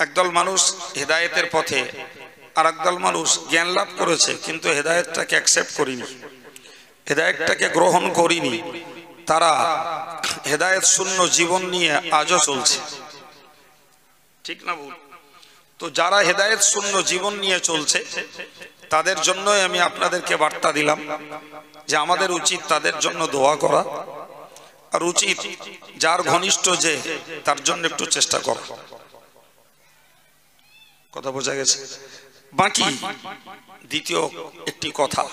একদল মানুষ হেদায়েতের পথে, আর একদল মানুষ জ্ঞান লাভ করেছে কিন্তু হেদায়েতটাকে অ্যাকসেপ্ট করিনি, হেদায়েতটাকে গ্রহণ করিনি। তারা হেদায়েত শূন্য জীবন নিয়ে আজও চলছে, ঠিক না ভুল? তো যারা হেদায়েত শূন্য জীবন নিয়ে চলছে তাদের জন্যই আমি আপনাদেরকে বার্তা দিলাম যে আমাদের উচিত তাদের জন্য দোয়া করা, আর উচিত যার ঘনিষ্ঠ যে তার জন্য একটু চেষ্টা করা। কথা বোঝা গেছে? বাকি দ্বিতীয় একটি কথা,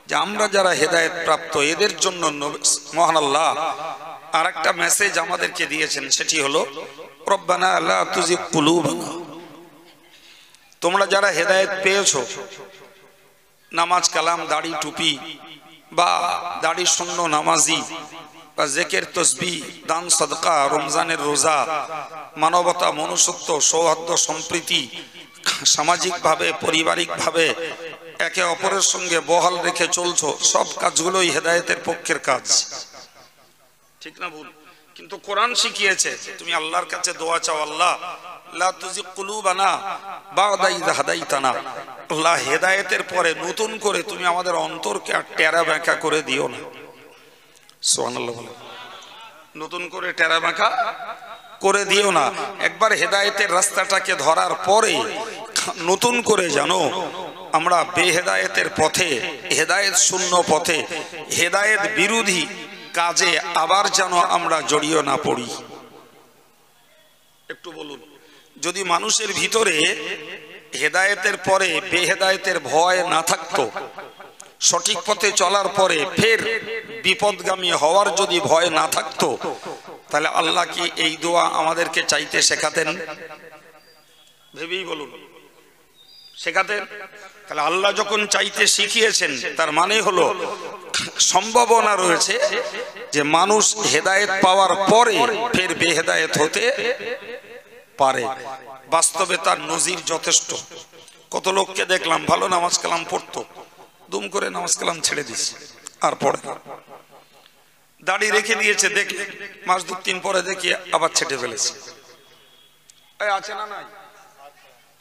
যে আমরা যারা হেদায়েত প্রাপ্ত এদের জন্য মহান আল্লাহ আর একটা মেসেজ আমাদেরকে দিয়েছেন, সেটি হলো রব্বানা লা তুজিগ কুলুবানা। তোমরা যারা হেদায়েত পেয়েছো, নামাজ কালাম দাড়ি টুপি বা দাড়ি শূন্য নামাজি বা জেকের তসবিহ, দান সদকা, রমজানের রোজা, মানবতা, মনুষ্যত্ব, সৌহার্দ্য, সম্প্রীতি, সামাজিকভাবে পারিবারিকভাবে একে অপরের সঙ্গে বহাল রেখে চলছো, সব কাজগুলোই হেদায়েতের পক্ষের কাজ, ঠিক না ভুল? কিন্তু কোরআন শিখিয়েছে তুমি আল্লাহর কাছে দোয়া চাও, আল্লাহ লা তুজিগ কুলুবানা বা'দা ইয হাদাইতানা। আল্লাহ হেদায়েতের পরে নতুন করে তুমি আমাদের অন্তরকে আর টেরা বাঁকা করে দিও না। সুবহানাল্লাহ বলো। নতুন করে টেরা বাঁকা করে দিও না। একবার হেদায়েতের রাস্তাটাকে ধরার পরে নতুন করে জানো আমরা বেহেদায়েতের পথে, হেদায়েত শূন্য পথে, হেদায়েত বিরোধী কাজে আবার যেন আমরা জড়িয়ে না পড়ি। একটু বলুন, যদি মানুষের ভিতরে হেদায়েতের পরে বেহেদায়েতের ভয় না থাকতো, সঠিক পথে চলার পরে ফের বিপদগামী হওয়ার যদি ভয় না থাকতো, তাহলে আল্লাহ কি এই দোয়া আমাদেরকে চাইতে শেখাতেন? ভেবেই বলুন, শেখাতেন? তাহলে আল্লাহ যখন চাইতে শিখিয়েছেন তার মানে হলো সম্ভাবনা রয়েছে যে মানুষ হেদায়েত পাওয়ার পরে ফের বেহেদায়েত হতে পারে। বাস্তবে তার নজির যথেষ্ট। কত লোককে দেখলাম ভালো নামাজ কালাম পড়তো, দুম করে নামাজ কালাম ছেড়ে দিছে আর পড়ে না। দাড়ি রেখে দিয়েছে, দেখলে মাস 2-3 পরে দেখি আবার ছেটে ফেলেছে। আছে না নাই?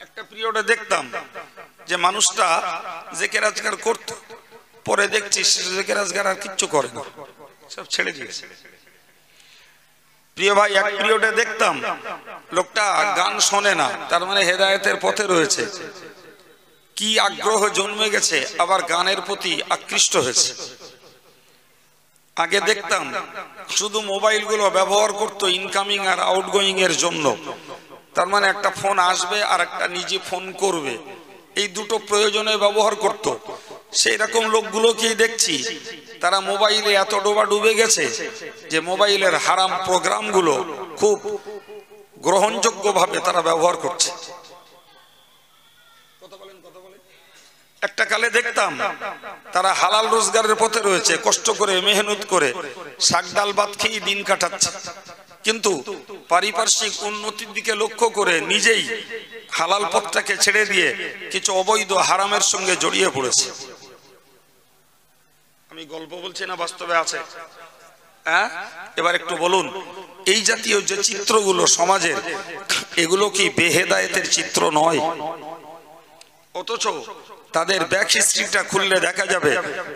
একটা পিরিয়ডে দেখতাম যে মানুষটা জেকের আজগার করতো, পরে দেখছি জেকের আজগার আর কিচ্ছু করে না, সব ছেড়ে দিয়েছে। প্রিয় ভাই, এক পিরিয়ডে দেখতাম লোকটা গান শোনে না, তার মানে হেদায়েতের পথে রয়েছে। কি আগ্রহ জন্মে গেছে, আবার গানের প্রতি আকৃষ্ট হয়েছে। আগে দেখতাম শুধু মোবাইলগুলো ব্যবহার করতো ইনকামিং আর আউটগোয়িং এর জন্য, তার মানে একটা ফোন আসবে আর একটা নিজে ফোন করবে, এই দুটো প্রয়োজনে ব্যবহার করত। সেই রকম লোকগুলোকেই দেখছি তারা মোবাইলে এত ডুবে গেছে যে মোবাইলের হারাম প্রোগ্রামগুলো খুব গ্রহণযোগ্যভাবে তারা ব্যবহার করছে। একটা কালে দেখতাম তারা হালাল রোজগারের পথে রয়েছে, কষ্ট করে মেহনত করে শাক ডাল ভাত খেয়ে দিন কাটাচ্ছে, কিন্তু পারিপার্শ্বিক উন্নতির দিকে লক্ষ্য করে নিজেই হালাল পথটাকে ছেড়ে দিয়ে কিছু অবৈধ হারামের সঙ্গে জড়িয়ে পড়েছে। আমি গল্প বলছি না, বাস্তবে আছে। হ্যাঁ, এবার একটু বলুন, এই জাতীয় যে চিত্রগুলো সমাজের, এগুলো কি বেহেদায়েতের চিত্র নয়? অথচ তাদের ব্যাক হিস্ট্রিটা খুললে দেখা যাবে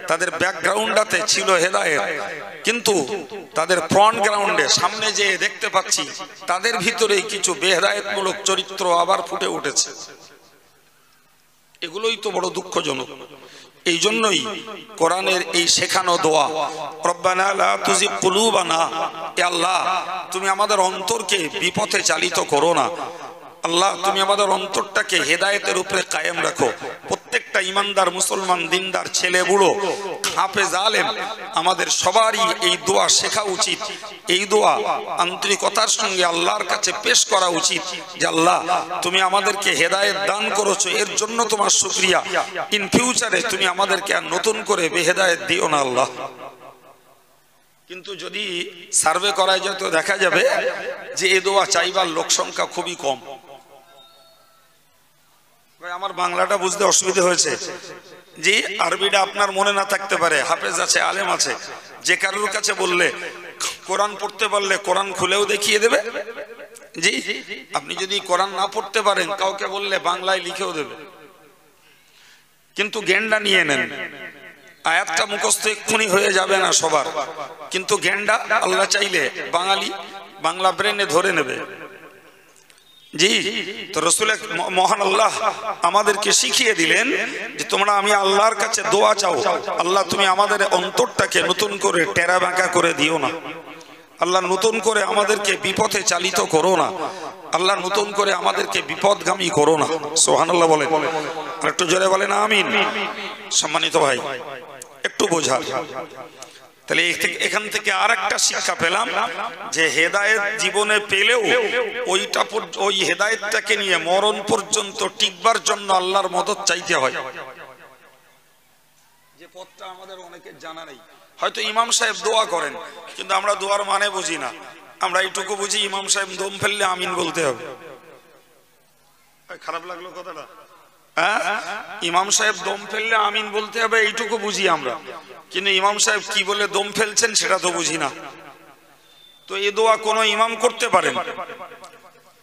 তাদের ব্যাকগ্রাউন্ডটাতে ছিল হেদায়েত, কিন্তু তাদের ফ্রন্ট গ্রাউন্ডে সামনে যে দেখতে পাচ্ছি তাদের ভিতরেই কিছু বেহেদায়েতমূলক চরিত্র আবার ফুটে উঠেছে। এগুলোই তো বড় দুঃখজনক। এই জন্যই কোরআনের এই শেখানো দোয়া, রব্বানা লা তুজিগ কুলুবানা, হে আল্লাহ তুমি আমাদের অন্তরকে বিপথে চালিত করো না। আল্লাহ তুমি আমাদের অন্তরটাকে হেদায়েতের উপরে কায়েম রাখো। প্রত্যেকটা ইমানদার মুসলমান দিনদার ছেলে বুড়ো হাফেজ আলেম আমাদের সবারই এই দোয়া শেখা উচিত। এই দোয়া আন্তরিকতার সঙ্গে আল্লাহর কাছে পেশ করা উচিত যে আল্লাহ তুমি আমাদেরকে হেদায়েত দান করেছো, এর জন্য তোমার শুকরিয়া। ইন ফিউচারে তুমি আমাদেরকে আর নতুন করে বেহেদায়েত দিও না আল্লাহ। কিন্তু যদি সার্ভে করা যায় তো দেখা যাবে যে এই দোয়া চাইবার লোক সংখ্যা খুবই কম। আমার বাংলাটা বুঝতে অসুবিধা হয়েছে, যে আরবিটা আপনার মনে না থাকতে পারে, হাফেজ আছে আলেম আছে, যে কারোর কাছে বললে কোরআন পড়তে পারলে কোরআন খুলেও দেখিয়ে দেবে, জি, আপনি যদি কোরআন না পড়তে পারেন কাউকে বললে বাংলায় লিখেও দেবে, কিন্তু জ্ঞানটা নিয়ে নেন। আয়াতটা মুখস্থ এক্ষুনি হয়ে যাবে না সবার, কিন্তু জ্ঞানটা আল্লাহ চাইলে বাঙালি বাংলা ব্রেনে ধরে নেবে। জি, তো রসুল মহান আল্লাহ আমাদেরকে শিখিয়ে দিলেন যে তোমরা আমি আল্লাহর কাছে দোয়া চাও, আল্লাহ তুমি আমাদের অন্তরটাকে নতুন করে টেরা বাঁকা করে দিও না, আল্লাহ নতুন করে আমাদেরকে বিপথে চালিত করো না, আল্লাহ নতুন করে আমাদেরকে বিপদগামী করো না। সুবহানাল্লাহ বলেন, আর একটু জোরে বলেন আমিন। সম্মানিত ভাই, একটু বোঝা, তাহলে এখান থেকে আর একটা শিক্ষা পেলাম যে হেদায়েত জীবনে পেলেও ওই হেদায়েতটাকে নিয়ে মরণ পর্যন্ত টিকবার জন্য আল্লাহর মদদ চাইতে হয়। যে পথটা আমাদের অনেকের জানা নেই, হয়তো ইমাম সাহেব দোয়া করেন কিন্তু আমরা দোয়ার মানে বুঝি না, আমরা এইটুকু বুঝি ইমাম সাহেব দম ফেললে আমিন বলতে হবে। খারাপ লাগলো কথাটা? হ্যাঁ, ইমাম সাহেব দম ফেললে আমিন বলতে হবে এইটুকু বুঝি আমরা, কিন্তু ইমাম সাহেব কি বলে দম ফেলছেন সেটা তো বুঝি না। তো এ দোয়া কোন ইমাম করতে পারেন,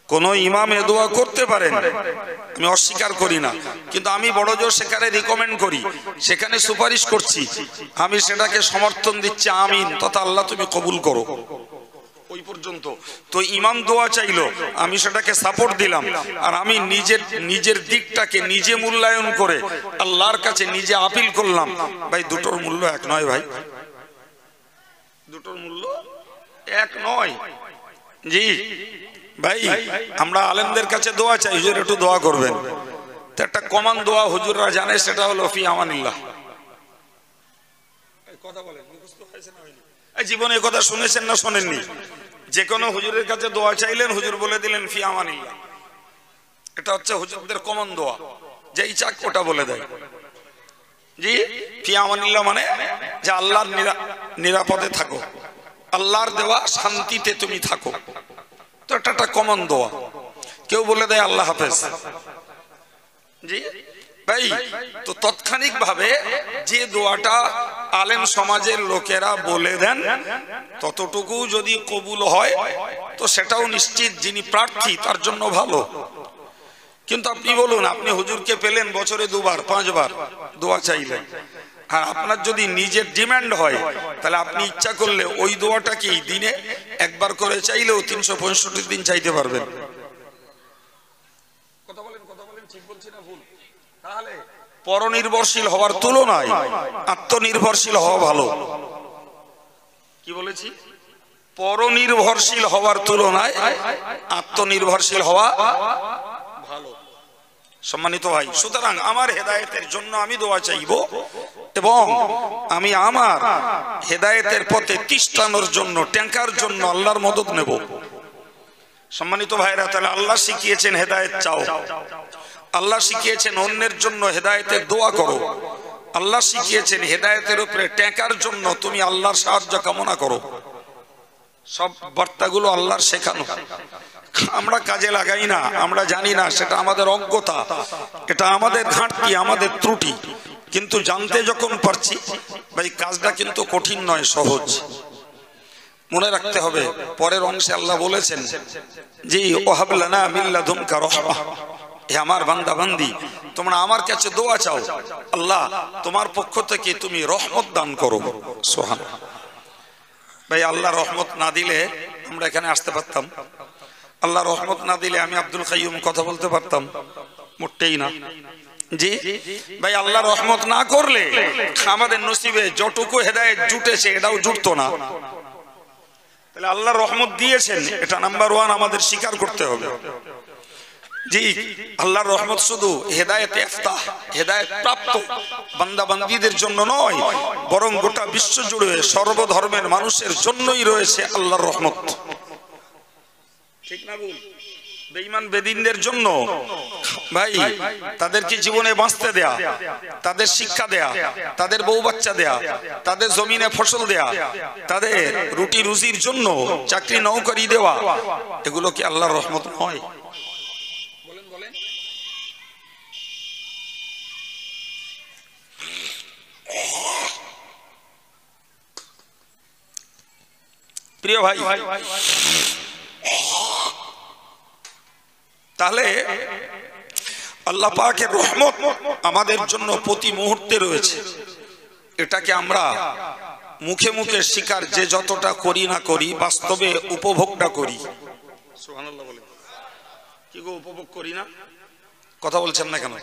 কোন ইমাম এ দোয়া করতে পারেন, আমি অস্বীকার করি না, কিন্তু আমি বড় জোর সেখানে রিকমেন্ড করি, সেখানে সুপারিশ করছি, আমি সেটাকে সমর্থন দিচ্ছি আমিন তথা আল্লাহ তুমি কবুল করো, ওই পর্যন্ত। তো ইমাম দোয়া চাইলো, আমি সেটাকে সাপোর্ট দিলাম, আর আমি নিজের দিকটাকে নিজে মূল্যায়ন করে আল্লাহর কাছে নিজে আপিল করলাম। ভাই দুটোর মূল্য এক নয়, ভাই দুটোর মূল্য এক নয়। জি ভাই, আমরা আলেমদের কাছে দোয়া চাই, হুজুর একটু দোয়া করবেন, তো একটা কমন দোয়া হুজুররা জানে, সেটা হলো ফি আমানিল্লাহ। কথা বলেন, মুখস্থ হয়েছে না হয়নি? জীবনে কথা শুনেছেন না শোনেননি? যে কোনো হুজুরের কাছে দোয়া চাইলেন, হুজুর বলে দিলেন ফি আমানিল্লাহ। এটা হচ্ছে হুজুরদের কমন দোয়া, যেই চাক ওটা বলে দেয়। জি, ফি আমানিল্লাহ মানে যে আল্লাহর নিরাপদে থাকো, আল্লাহর দেওয়া শান্তিতে তুমি থাকো। তো এটা একটা কমন দোয়া, কেউ বলে দেয় আল্লাহ হাফেজ। জি ভাই, তো তাৎক্ষণিক ভাবে যে দোয়াটা আলেম সমাজের লোকেরা বলে দেন, ততটুকু যদি কবুল হয় তো সেটাও নিশ্চিত যিনি প্রার্থী তার জন্য ভালো। কিন্তু আপনি বলুন, আপনি হুজুরকে পেলেন বছরে 2 বার 5 বার দোয়া চাইলেন, আর আপনার যদি নিজের ডিমান্ড হয় তাহলে আপনি ইচ্ছা করলে ওই দোয়াটাকে দিনে একবার করে চাইলেও 365 দিন চাইতে পারবেন। কথা বলেন ঠিক বলছি না ভুল? তাহলে পরনির্ভরশীল হওয়ার তুলনায় আত্মনির্ভরশীল হওয়া ভালো। কি বলেছি? পরনির্ভরশীল হওয়ার তুলনায় আত্মনির্ভরশীল হওয়া ভালো। সম্মানিত ভাই, সুতরাং আমার হেদায়েতের জন্য আমি দোয়া চাইব এবং আমি আমার হেদায়েতের পথে তিষ্ঠানোর জন্য, ট্যাঙ্কার জন্য আল্লাহর মদদ নেব। সম্মানিত ভাইরা, তাহলে আল্লাহ শিখিয়েছেন হেদায়েত চাও, আল্লাহ শিখিয়েছেন অন্যের জন্য হেদায়েতের দোয়া করো, আল্লাহ শিখিয়েছেন হেদায়েতের উপরে ট্যাঙ্কার জন্য তুমি আল্লাহর সাহায্য কামনা করো। সব বার্তাগুলো আল্লাহর শেখানো, আমরা কাজে লাগাই না, আমরা জানি না, সেটা আমাদের অজ্ঞতা, এটা আমাদের ঘাটতি, আমাদের ত্রুটি। কিন্তু জানতে যখন পারছি ভাই, কাজটা কিন্তু কঠিন নয়, সহজ। মনে রাখতে হবে, পরের অংশে আল্লাহ বলেছেন জি ওয়াহাব লানা মিন লাদুনকা রাহমাহ, হে আমার বান্দা বান্দি, তোমরা আমার কাছে দোয়া চাও, আল্লাহ তোমার পক্ষ থেকে তুমি রহমত দান করো। সুবহানাল্লাহ। ভাই, আল্লাহ রহমত না দিলে আমরা এখানে আসতে পারতাম? আল্লাহ রহমত না দিলে আমি আব্দুল কাইয়ুম কথা বলতে পারতাম? মোটেই না। জি ভাই, আল্লাহ রহমত না করলে আমাদের নসিবে যতটুকু হেদায়েত জুটেছে এটাও জুটতো না। তাহলে আল্লাহ রহমত দিয়েছেন, এটা নাম্বার 1 আমাদের স্বীকার করতে হবে। জি, আল্লাহর রহমত শুধু হেদায়েত ইফতাহ, হেদায়েত প্রাপ্ত বান্দা বান্দীদের জন্য নয়, বরং গোটা বিশ্ব জুড়ে সর্বধর্মের মানুষের জন্যই রয়েছে আল্লাহর রহমত। ঠিক না ভুল? বেঈমান বেদিনদের জন্য ভাই, তাদেরকে জীবনে বাঁচতে দেয়া, তাদের শিক্ষা দেয়া, তাদের বউ বাচ্চা দেয়া, তাদের জমিনে ফসল দেয়া, তাদের রুটি রুজির জন্য চাকরি নৌকরি দেওয়া, এগুলো কি আল্লাহর রহমত নয়? প্রিয় ভাই, তাহলে আল্লাহ পাকের রহমত আমাদের জন্য প্রতি মুহূর্তে রয়েছে। এটাকে আমরা মুখে মুখে স্বীকার যে যতটা করি না করি, বাস্তবে উপভোগটা করি। সুবহানাল্লাহ বলেন। কি গো, উপভোগ করি না? কথা বলছেন না কেন?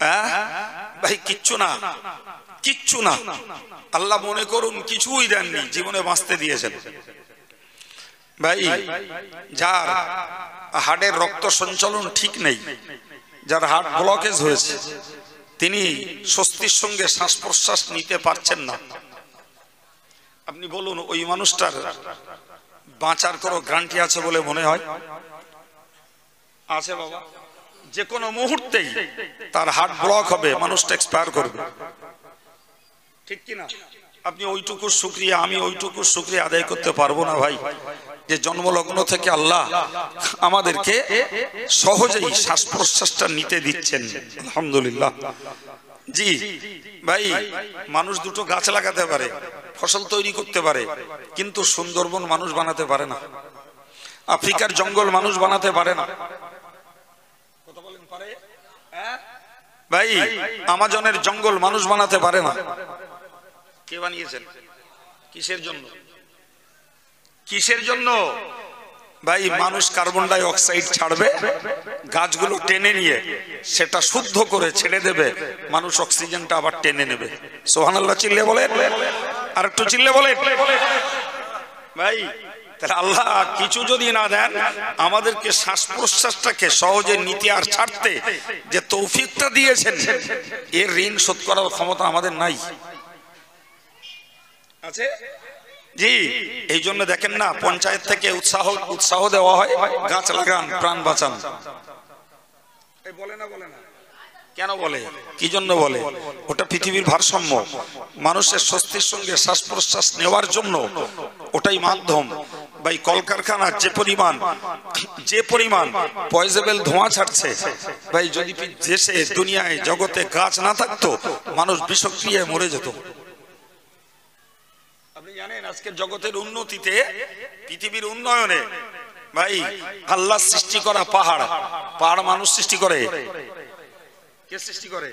হ্যাঁ ভাই, কিচ্ছু না, কিচ্ছু না। আল্লাহ মনে করুন কিছুই দেননি, জীবনে বাঁচতে দিয়েছেন। ভাই, যার হার্টের রক্ত সঞ্চালন ঠিক নেই, যার হার্ট ব্লকেজ হয়েছে, তিনি স্বস্তির সঙ্গে শ্বাস প্রশ্বাস নিতে পারছেন না। আপনি বলুন, ওই মানুষটার বাঁচার কোনো গ্যারান্টি আছে বলে মনে হয়? আছে বাবা? যে কোনো মুহূর্তেই তার হার্ট ব্লক হবে, মানুষটা এক্সপায়ার করবে, ঠিক কিনা? আপনি ওইটুকু শুকরিয়া, আমি ওইটুকু শুকরিয়া আদায় করতে পারবো না ভাই, যে জন্মলগ্ন থেকে আল্লাহ আমাদেরকে সহজেই শ্বাস প্রশ্বাসটা নিতে দিচ্ছেন। আলহামদুলিল্লাহ। জি ভাই, মানুষ দুটো গাছ লাগাতে পারে, ফসল তৈরি করতে পারে, কিন্তু সুন্দরবন মানুষ বানাতে পারে না, আফ্রিকার জঙ্গল মানুষ বানাতে পারে না। কথা বলেন, পারে? ভাই, আমাজনের জঙ্গল মানুষ বানাতে পারে না। কে বানিয়েছেন? কিসের জন্য? কিসের জন্য? ভাই, মানুষ কার্বন ডাই অক্সাইড ছাড়বে, গাছগুলো টেনে নিয়ে সেটা শুদ্ধ করে ছেড়ে দেবে, মানুষ অক্সিজেনটা আবার টেনে নেবে। সুবহানাল্লাহ চিল্লে বলেন, আর একটু চিল্লে বলেন। ভাই, তাহলে আল্লাহ কিছু যদি না দেন, আমাদেরকে শ্বাস প্রশ্বাসটাকে সহজে নিতে আর ছাড়তে যে তৌফিকটা দিয়েছেন, এর ঋণ শোধ করার ক্ষমতা আমাদের নাই। আছে? জি, এই জন্য দেখেন না, পঞ্চায়েত থেকে উৎসাহ দেওয়া হয়, গাছ লাগান, প্রাণ বাঁচান। বলে না? বলে না? কেন বলে? কি জন্য বলে? ওটা পৃথিবীর ভারসাম্য, মানুষের স্বস্তির সঙ্গে শ্বাস প্রশ্বাস নেওয়ার জন্য ওটাই মাধ্যম। ভাই, কলকারখানা যে পরিমাণ পয়জেবল ধোঁয়া ছাড়ছে, ভাই যদি দেশে দুনিয়ায় জগতে গাছ না থাকতো, মানুষ বিষক্রিয়ায় মরে যেত। আপনি জানেন, আজকের জগতের উন্নতিতে, পৃথিবীর উন্নয়নে, ভাই আল্লাহ সৃষ্টি করা পাহাড় মানুষ সৃষ্টি করে। কে সৃষ্টি করে?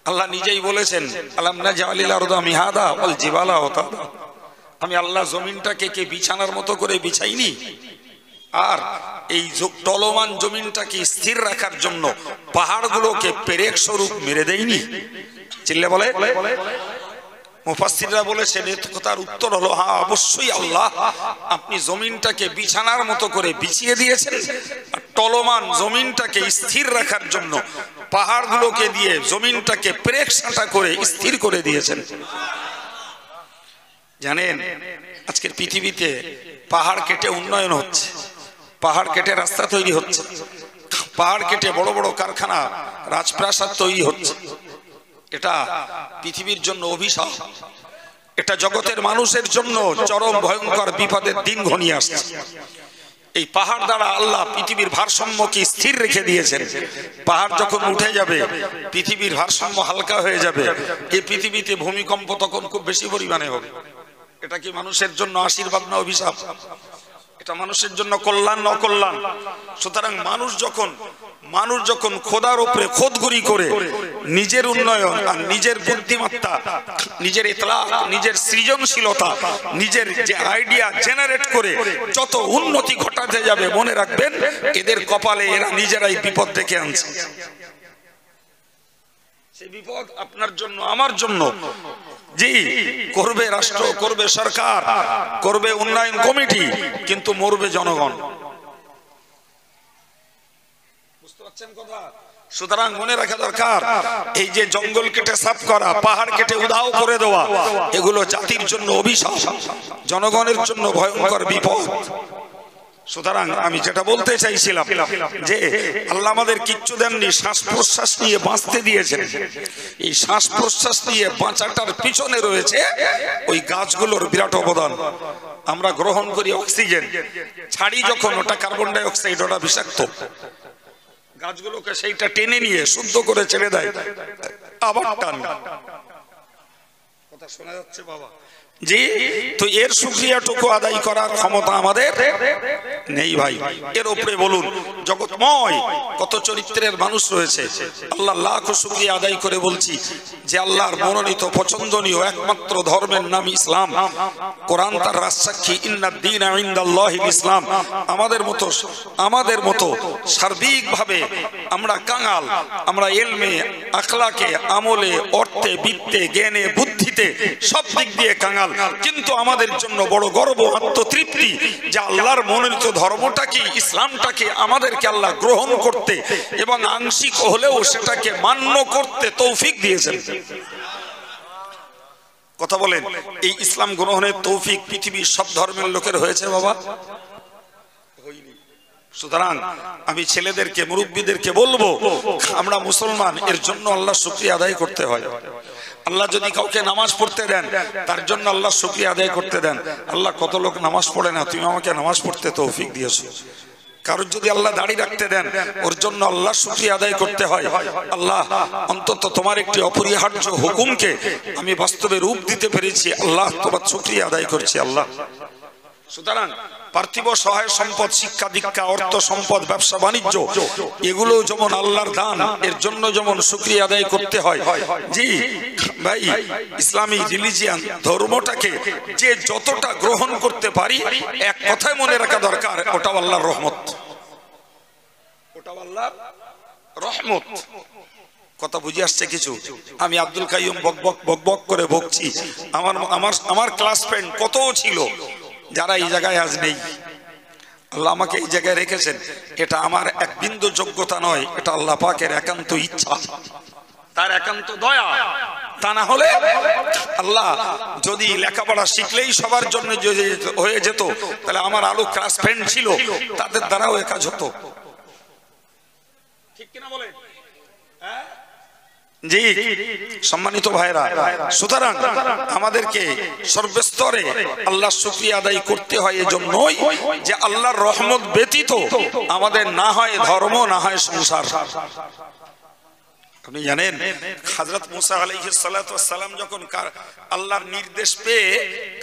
আল্লাহ নিজেই বলেছেন, আলাম নাজআলিল আরদা মিহাদা ওয়াল জিবালা আওতাদা। আমি আল্লাহ জমিনটাকে কে বিছানার মতো করে বিছাইনি, আর এই টলমান জমিনটাকে স্থির রাখার জন্য পাহাড়গুলোকে পেরেক স্বরূপ মেরে দেয়নি। চিল্লে বলে। মুফাসসিররা বলেছেন, এই কথার উত্তর হলো হ্যাঁ, অবশ্যই আল্লাহ আপনি জমিনটাকে বিছানার মতো করে বিছিয়ে দিয়েছেন, আর টলমান জমিনটাকে স্থির রাখার জন্য পাহাড়গুলোকে দিয়ে জমিনটাকে পেরেক সাঁটা করে স্থির করে দিয়েছেন। জানেন, আজকের পৃথিবীতে পাহাড় কেটে উন্নয়ন হচ্ছে, পাহাড় কেটে রাস্তা তৈরি হচ্ছে, পাহাড় কেটে বড় বড় কারখানা, রাজপ্রাসাদ তৈরি হচ্ছে। এটা পৃথিবীর জন্য অভিশাপ, এটা জগতের মানুষের জন্য চরম ভয়ঙ্কর বিপদের দিন ঘনিয়ে আসছে। এই পাহাড় দ্বারা আল্লাহ পৃথিবীর ভারসাম্যকে স্থির রেখে দিয়েছেন। পাহাড় যখন উঠে যাবে, পৃথিবীর ভারসাম্য হালকা হয়ে যাবে। এই পৃথিবীতে ভূমিকম্প তখন খুব বেশি পরিমাণে হবে। এটা কি মানুষের জন্য আশীর্বাদ না অভিশাপ? এটা মানুষের জন্য কল্যাণ না অকল্যাণ? সুতরাং মানুষ যখন খোদার উপরে খোদগুরি করে নিজের উন্নয়ন আর নিজের বুদ্ধিমত্তা, নিজের ইতলাক, নিজের সৃজনশীলতা, নিজের যে আইডিয়া জেনারেট করে যত উন্নতি ঘটাতে যাবে, মনে রাখবেন এদের কপালে এরা নিজেরাই বিপদ ডেকে আনছে। সেই বিপদ আপনার জন্য, আমার জন্য। জি, করবে রাষ্ট্র, করবে সরকার, করবে উন্নয়ন কমিটি, কিন্তু মরবে জনগণ। বুঝতে পারছেন কথা? সুতরাং মনে রাখা দরকার, এই যে জঙ্গল কেটে সাফ করা, পাহাড় কেটে উধাও করে দেওয়া, এগুলো জাতির জন্য অভিশাপ, জনগণের জন্য ভয়ঙ্কর বিপদ। সুতরাং আমি যেটা বলতে চাইছিলাম, যে আল্লাহ আমাদের কিচ্ছু দেননি, শ্বাস প্রশ্বাস নিয়ে বাঁচতে দিয়েছেন। এই শ্বাস প্রশ্বাস নিয়ে বাঁচাটার পিছনে রয়েছে ওই গাছগুলোর বিরাট অবদান। আমরা গ্রহণ করি অক্সিজেন, ছাড়ি যখন ওটা কার্বন ডাই অক্সাইড, ওটা বিষাক্ত। গাছগুলোকে সেইটা টেনে নিয়ে শুদ্ধ করে ছেড়ে দেয়, আবার টান। কথা শোনা যাচ্ছে বাবা? জি, তো এর শুকরিয়াটুকু আদায় করার ক্ষমতা আমাদের নেই ভাই। এর উপরে বলুন জগৎময় কত চরিত্রের মানুষ রয়েছে, আল্লাহ লাখ শুকরিয়া আদায় করে বলছি যে আল্লাহর মনোনীত পছন্দনীয় একমাত্র ধর্মের নাম ইসলাম। কোরআন তার রাজসাক্ষী, ইন্নাদ দীনা ইনদাল্লাহিল ইসলাম। আমাদের মতো সার্বিকভাবে আমরা কাঙাল, আমরা ইলমে, আখলাকে, আমলে, অর্থে, বিত্তে, জ্ঞানে, বুদ্ধিতে সব দিক দিয়ে কাঙাল, কিন্তু আমাদের জন্য বড় গর্ব, আত্মতৃপ্তি যে আল্লাহর মনোনীত ধর্মটাকে, ইসলামটাকে আমাদেরকে আল্লাহ গ্রহণ করতে এবং আংশিক হলেও সেটাকে মান্য করতে তৌফিক দিয়েছেন। কথা বলেন, এই ইসলাম গ্রহণের তৌফিক পৃথিবীর সব ধর্মের লোকের হয়েছে বাবা? সুতরাং আমি ছেলেদেরকে, মুরব্বীদেরকে বলবো, আমরা মুসলমান, এর জন্য আল্লাহ শুকরিয়া আদায় করতে হয়। আল্লাহ যদি কাউকে নামাজ পড়তে দেন, তার জন্য আল্লাহ শুকরিয়া আদায় করতে দেন। আল্লাহ কত লোক নামাজ পড়ে না, তুমি আমাকে নামাজ পড়তে তৌফিক দিয়েছো। কারণ যদি আল্লাহ দাড়ি রাখতে দেন, ওর জন্য আল্লাহ শুকরিয়া আদায় করতে হয়। আল্লাহ অন্তত তোমার একটি অপরিহার্য হুকুমকে আমি বাস্তবে রূপ দিতে পেরেছি, আল্লাহ তোমার শুকরিয়া আদায় করছি আল্লাহ। সুতরাং পার্থিব সহায় সম্পদ, শিক্ষা দীক্ষা, অর্থ সম্পদ, ব্যবসা বাণিজ্য, এগুলো যেমন আল্লাহর দান, এর জন্য যেমন শুকরিয়া আদায় করতে হয়। জি ভাই, ইসলামী রিলিজিয়ান ধর্মটাকে যে যতটা গ্রহণ করতে পারি, এক কথায় মনে রাখা দরকার, ওটাও আল্লাহর রহমত, ওটাও আল্লাহর রহমত। কথা বুঝে আসছে কিছু? আমি আব্দুল কাইয়ুম বক করে বকছি, আমার ক্লাস ফ্রেন্ড কত ছিল যারা এই জায়গায় আজ নেই। আল্লাহ আমাকে এই জায়গায় রেখেছেন, এটা আমার এক বিন্দু যোগ্যতা নয়, এটা আল্লাহ পাকের একান্ত ইচ্ছা, তার একান্ত দয়া। তা না হলে আল্লাহ যদি লেখাপড়া শিখলেই সবার জন্য হয়ে যেত, তাহলে আমার আলো ক্লাস ফ্রেন্ড ছিল, তাদের দ্বারাও এ কাজ হতো। ঠিক কিনা বলে? জি সম্মানিত ভাইরা, সুতরাং আমাদেরকে সর্বস্তরে আল্লাহর শুকরিয়া আদায় করতে হয় এজন্যই যে আল্লাহর রহমত ব্যতীত আমাদের না হয় ধর্ম, না হয় সংসার। আপনি জানেন হযরত মুসা আলাইহিস সালাতু ওয়াস সালাম যখন আল্লাহর নির্দেশ পেয়ে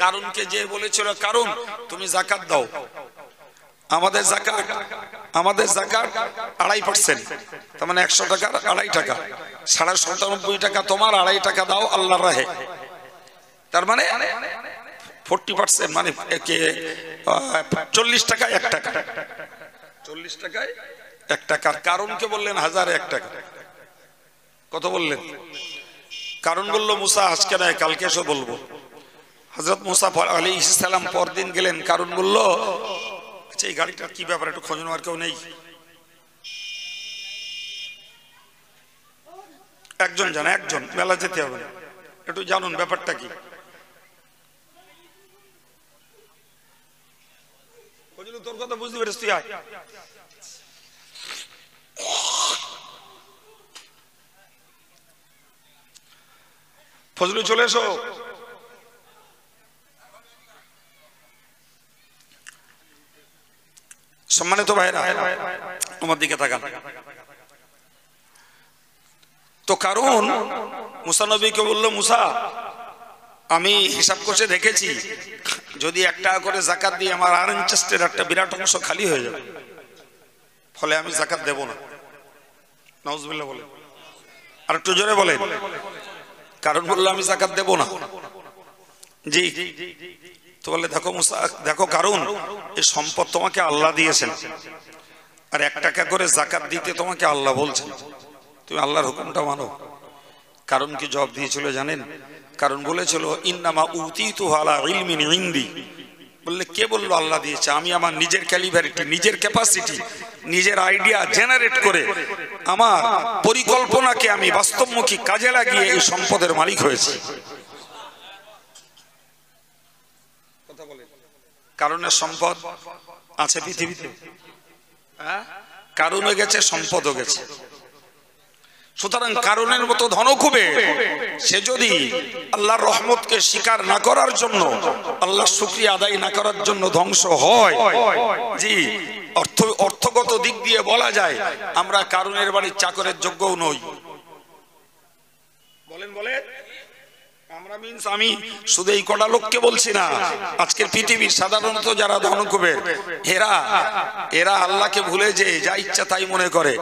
কারুনকে যে বলেছিল, কারুন তুমি যাকাত দাও, আমাদের যাকাত 2.5%, তার মানে 100 টাকার 2.5 টাকা, 97.5 টাকা তোমার, 2.5 টাকা দাও আল্লাহর রাহে। তার মানে 40%, মানে 40 টাকায় 1 টাকা, 40 টাকায় 1 টাকা। কারণকে বললেন 1001 টাকা। কত বললেন? কারণ বলল মুসা আজকে নয়, কালকে এসে বলবো। হযরত মুসা আলাইহিস সালাম পরদিন গেলেন, কারণ বলল আচ্ছা এই গাড়িটার কি ব্যাপার, একটু খোঁজ নেওয়ার কেউ নেই? একজন জানে, একজন, মেলা যেতে হবে না, একটু জানুন ব্যাপারটা কি। তোর কথা বুঝতে পেরেছ তুই? আয় ফজলু, চলে এসো। সম্মানিত ভাইরা আমার দিকে তাকান। তো কারণ মুসা নবীকে বলল, মুসা আমি হিসাব করে দেখেছি, যদি 1 টাকা করে যাকাত দিয়ে আমার আর্ন চেস্টের একটা বিরাট অংশ খালি হয়ে যাবে, ফলে আমি যাকাত দেব না। নাউজুবিল্লাহ বলে, আর একটু জোরে বলেন। কারণ বললো আমি যাকাত দেব না। জি, তো বলে দেখো মুসা, দেখো কারণ এই সম্পদ তোমাকে আল্লাহ দিয়েছেন, আর 1 টাকা করে যাকাত দিতে তোমাকে আল্লাহ বলছেন, তুমি আল্লাহর হুকুমটা মানো। কারণ কি জবাব দিয়েছিল জানেন? কারণ বলেছিল ইন্নামা উতিতু আলা ইলমিন ইনদি। বললে কে বললো আল্লাহ দিয়েছে? আমি আমার নিজের ক্যালিভারিটি, নিজের ক্যাপাসিটি, নিজের আইডিয়া জেনারেট করে আমার পরিকল্পনাকে আমি বাস্তবমুখী কাজে লাগিয়ে এই সম্পদের মালিক হয়েছি। কথা বলেন, কারণের সম্পদ আছে পৃথিবীতে, কারণও গেছে, সম্পদও গেছে। সুতরাং কারণের মতো ধনকুবে সে যদি আল্লাহর রহমতকে স্বীকার না করার জন্য, আল্লাহর শুকরিয়া আদায় না করার জন্য ধ্বংস হয়, জি অর্থগত দিক দিয়ে বলা যায় আমরা কারণের বাড়ির চাকরের যোগ্যও নই। বলেন, আমরা আমি শুধু এই কটা লোককে বলছি না, আজকের পৃথিবীর সাধারণত যারা ধনকুবের এরা আল্লাহকে ভুলে যে যা ইচ্ছা তাই মনে করে,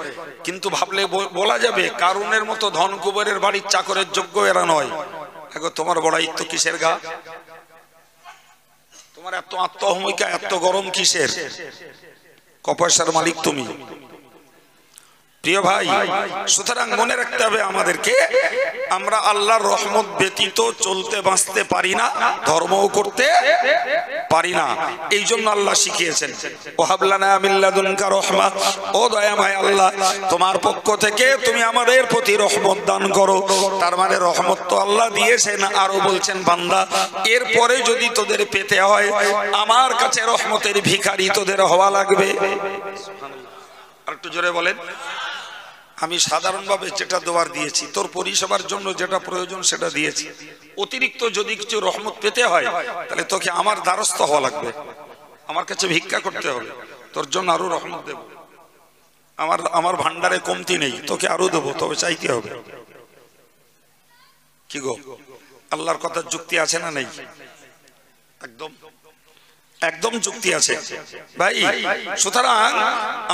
কিন্তু ভাবলে বলা যাবে কারুনের মতো ধনকুবেরের বাড়ির চাকরের যোগ্য এরা নয়। এখন তোমার বড়াইত্ব কিসের গা? তোমার এত আত্মহমিকা, এত গরম কিসের? কপয়সার মালিক তুমি। প্রিয় ভাই, সুতরাং মনে রাখতে হবে আমাদেরকে, আমরা আল্লাহর রহমত ব্যতীত চলতে বাঁচতে পারি না, ধর্মও করতে পারি না। এই জন্য আল্লাহ শিখিয়েছেন, ওয়াহাবলানা মিন লাদুনকা রাহমা, ও দয়াময় আল্লাহ তোমার পক্ষ থেকে তুমি আমাদের প্রতি রহমত দান করো। তার মানে রহমত তো আল্লাহ দিয়েছেন, আরো বলছেন বান্দা এরপরে যদি তোদের পেতে হয় আমার কাছে রহমতের ভিখারি তোদের হওয়া লাগবে। আর একটু জোরে বলেন। আমি সাধারণভাবে যেটা দেওয়ার দিয়েছি, তোর পরিষেবার জন্য যেটা প্রয়োজন সেটা দিয়েছি। অতিরিক্ত যদি কিছু রহমত পেতে হয় তাহলে তোকে আমার দ্বারস্থ হওয়া লাগবে, আমার কাছে ভিক্ষা করতে হবে, তোর জন্য আরো রহমত দেব। আমার ভান্ডারে কমতি নেই, তোকে আরো দেবো, তবে চাইতে হবে। কি গো, আল্লাহর কথার যুক্তি আছে না নেই? একদম একদম যুক্তি আছে ভাই। সুতরাং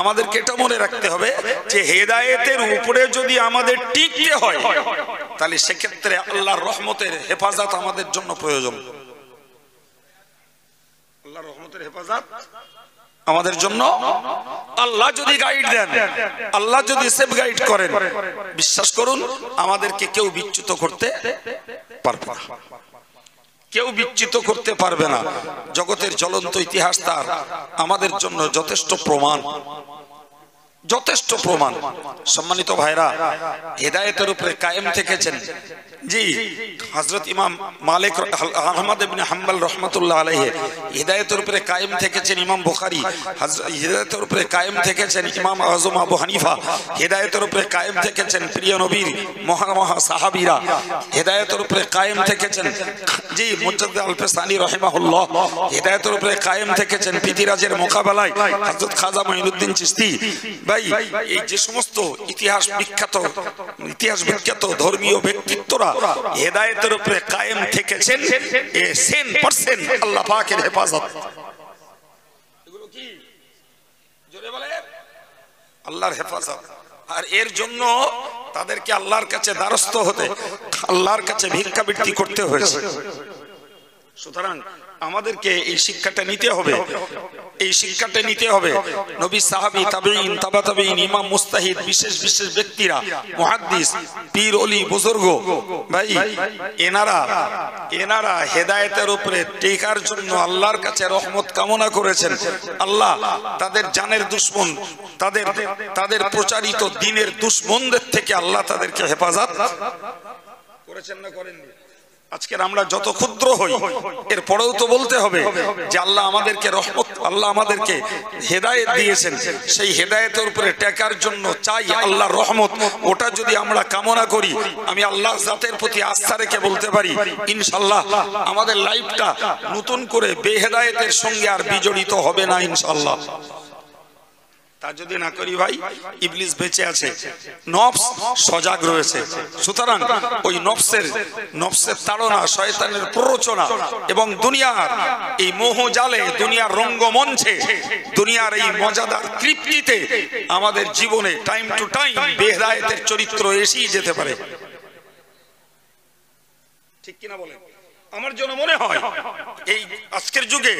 আমাদেরকে এটা মনে রাখতে হবে যে হেদায়েতের উপরে যদি আমাদের টিকতে হয় তাহলে সেক্ষেত্রে আল্লাহর রহমতের হেফাজত আমাদের জন্য প্রয়োজন। আল্লাহর রহমতের হেফাজত আমাদের জন্য, আল্লাহ যদি গাইড দেন, আল্লাহ যদি সেফ গাইড করেন, বিশ্বাস করুন আমাদেরকে কেউ বিচ্যুত করতে পারবে না, কেউ বিচ্যুত করতে পারবে না। জগতের জ্বলন্ত ইতিহাস তার আমাদের জন্য যথেষ্ট প্রমাণ, যথেষ্ট প্রমাণ। সম্মানিত ভাইরা, হেদায়েতের উপরে কায়েম থেকেছেন জি হযরত ইমাম মালিক আহমদ ইবনে হাম্বল রাহমাতুল্লাহ আলাইহি, হেদায়েতের উপরে কায়েম থেকেছেন ইমাম বুখারী, হেদায়েতের উপরে কায়েম থেকেছেন ইমাম আযম আবু হানিফা, হেদায়েতের উপরে কায়েম থেকেছেন প্রিয় নবীর মহা সাহাবীরা, হেদায়েতের উপরে কায়েম থেকেছেন জি মুজাদ্দিদ আল-ফিসানি রাহিমাহুল্লাহ, হেদায়েতের উপরে কায়েম থেকেছেন পৃথিরাজের মোকাবেলায় হযরত খাজা মুঈনুদ্দিন চিশতি। ভাই, এই যে সমস্ত ইতিহাস বিখ্যাত ধর্মীয় ব্যক্তিত্বরা হেদায়েতের উপরে কায়েম থেকেছেন, 100% আল্লাহ পাকের হেফাজত। এগুলো কি জোরে বলেন? আল্লাহর হেফাজত। আর এর জন্য তাদেরকে আল্লাহর কাছে দ্বারস্থ হতে, আল্লাহর কাছে ভিক্ষাবৃত্তি করতে হয়েছে। সুতরাং আমাদেরকে এই শিক্ষাটা নিতে হবে, এই শিক্ষাটা নিতে হবে। নবী, সাহাবী, তাবেঈন, তাবা তাবেঈন, ইমাম, মুস্তাহিদ, বিশেষ বিশেষ ব্যক্তিরা, মুহাদ্দিস, পীর, ওলি, বুজুর্গ, ভাই এনারা হেদায়েতের উপরে টিকার জন্য আল্লাহর কাছে রহমত কামনা করেছেন। আল্লাহ তাদের জানের দুশমন, তাদের প্রচারিত দ্বীনের দুশমনদের থেকে আল্লাহ তাদেরকে হেফাজত করেছেন না করেননি? আজকের আমরা যত ক্ষুদ্র হই এর পরেও তো বলতে হবে যে আল্লাহ আমাদেরকে রহমত, আল্লাহ আমাদেরকে হেদায়েত দিয়েছেন, সেই হেদায়েতের উপরে টেকার জন্য চাই আল্লাহর রহমত। ওটা যদি আমরা কামনা করি, আমি আল্লাহর জাতের প্রতি আস্থা রেখে বলতে পারি ইনশাআল্লাহ আমাদের লাইফটা নতুন করে বেহেদায়েতের সঙ্গে আর বিজড়িত হবে না ইনশাআল্লাহ। তা যদি না করি ভাই, ইবলিস বেঁচে আছে, নফস সজাগ রয়েছে। সুতরাং ওই নফসের তাড়না, শয়তানের প্ররোচনা এবং দুনিয়ার এই মোহ জালে, দুনিয়ার রঙ্গমঞ্চে, দুনিয়ার এই মজাদার তৃপ্তিতে আমাদের জীবনে টাইম টু টাইম বেহেদায়েতের চরিত্র এসেই যেতে পারে। ঠিক কিনা বলেন? আমার জন্য মনে হয় এই আজকের যুগে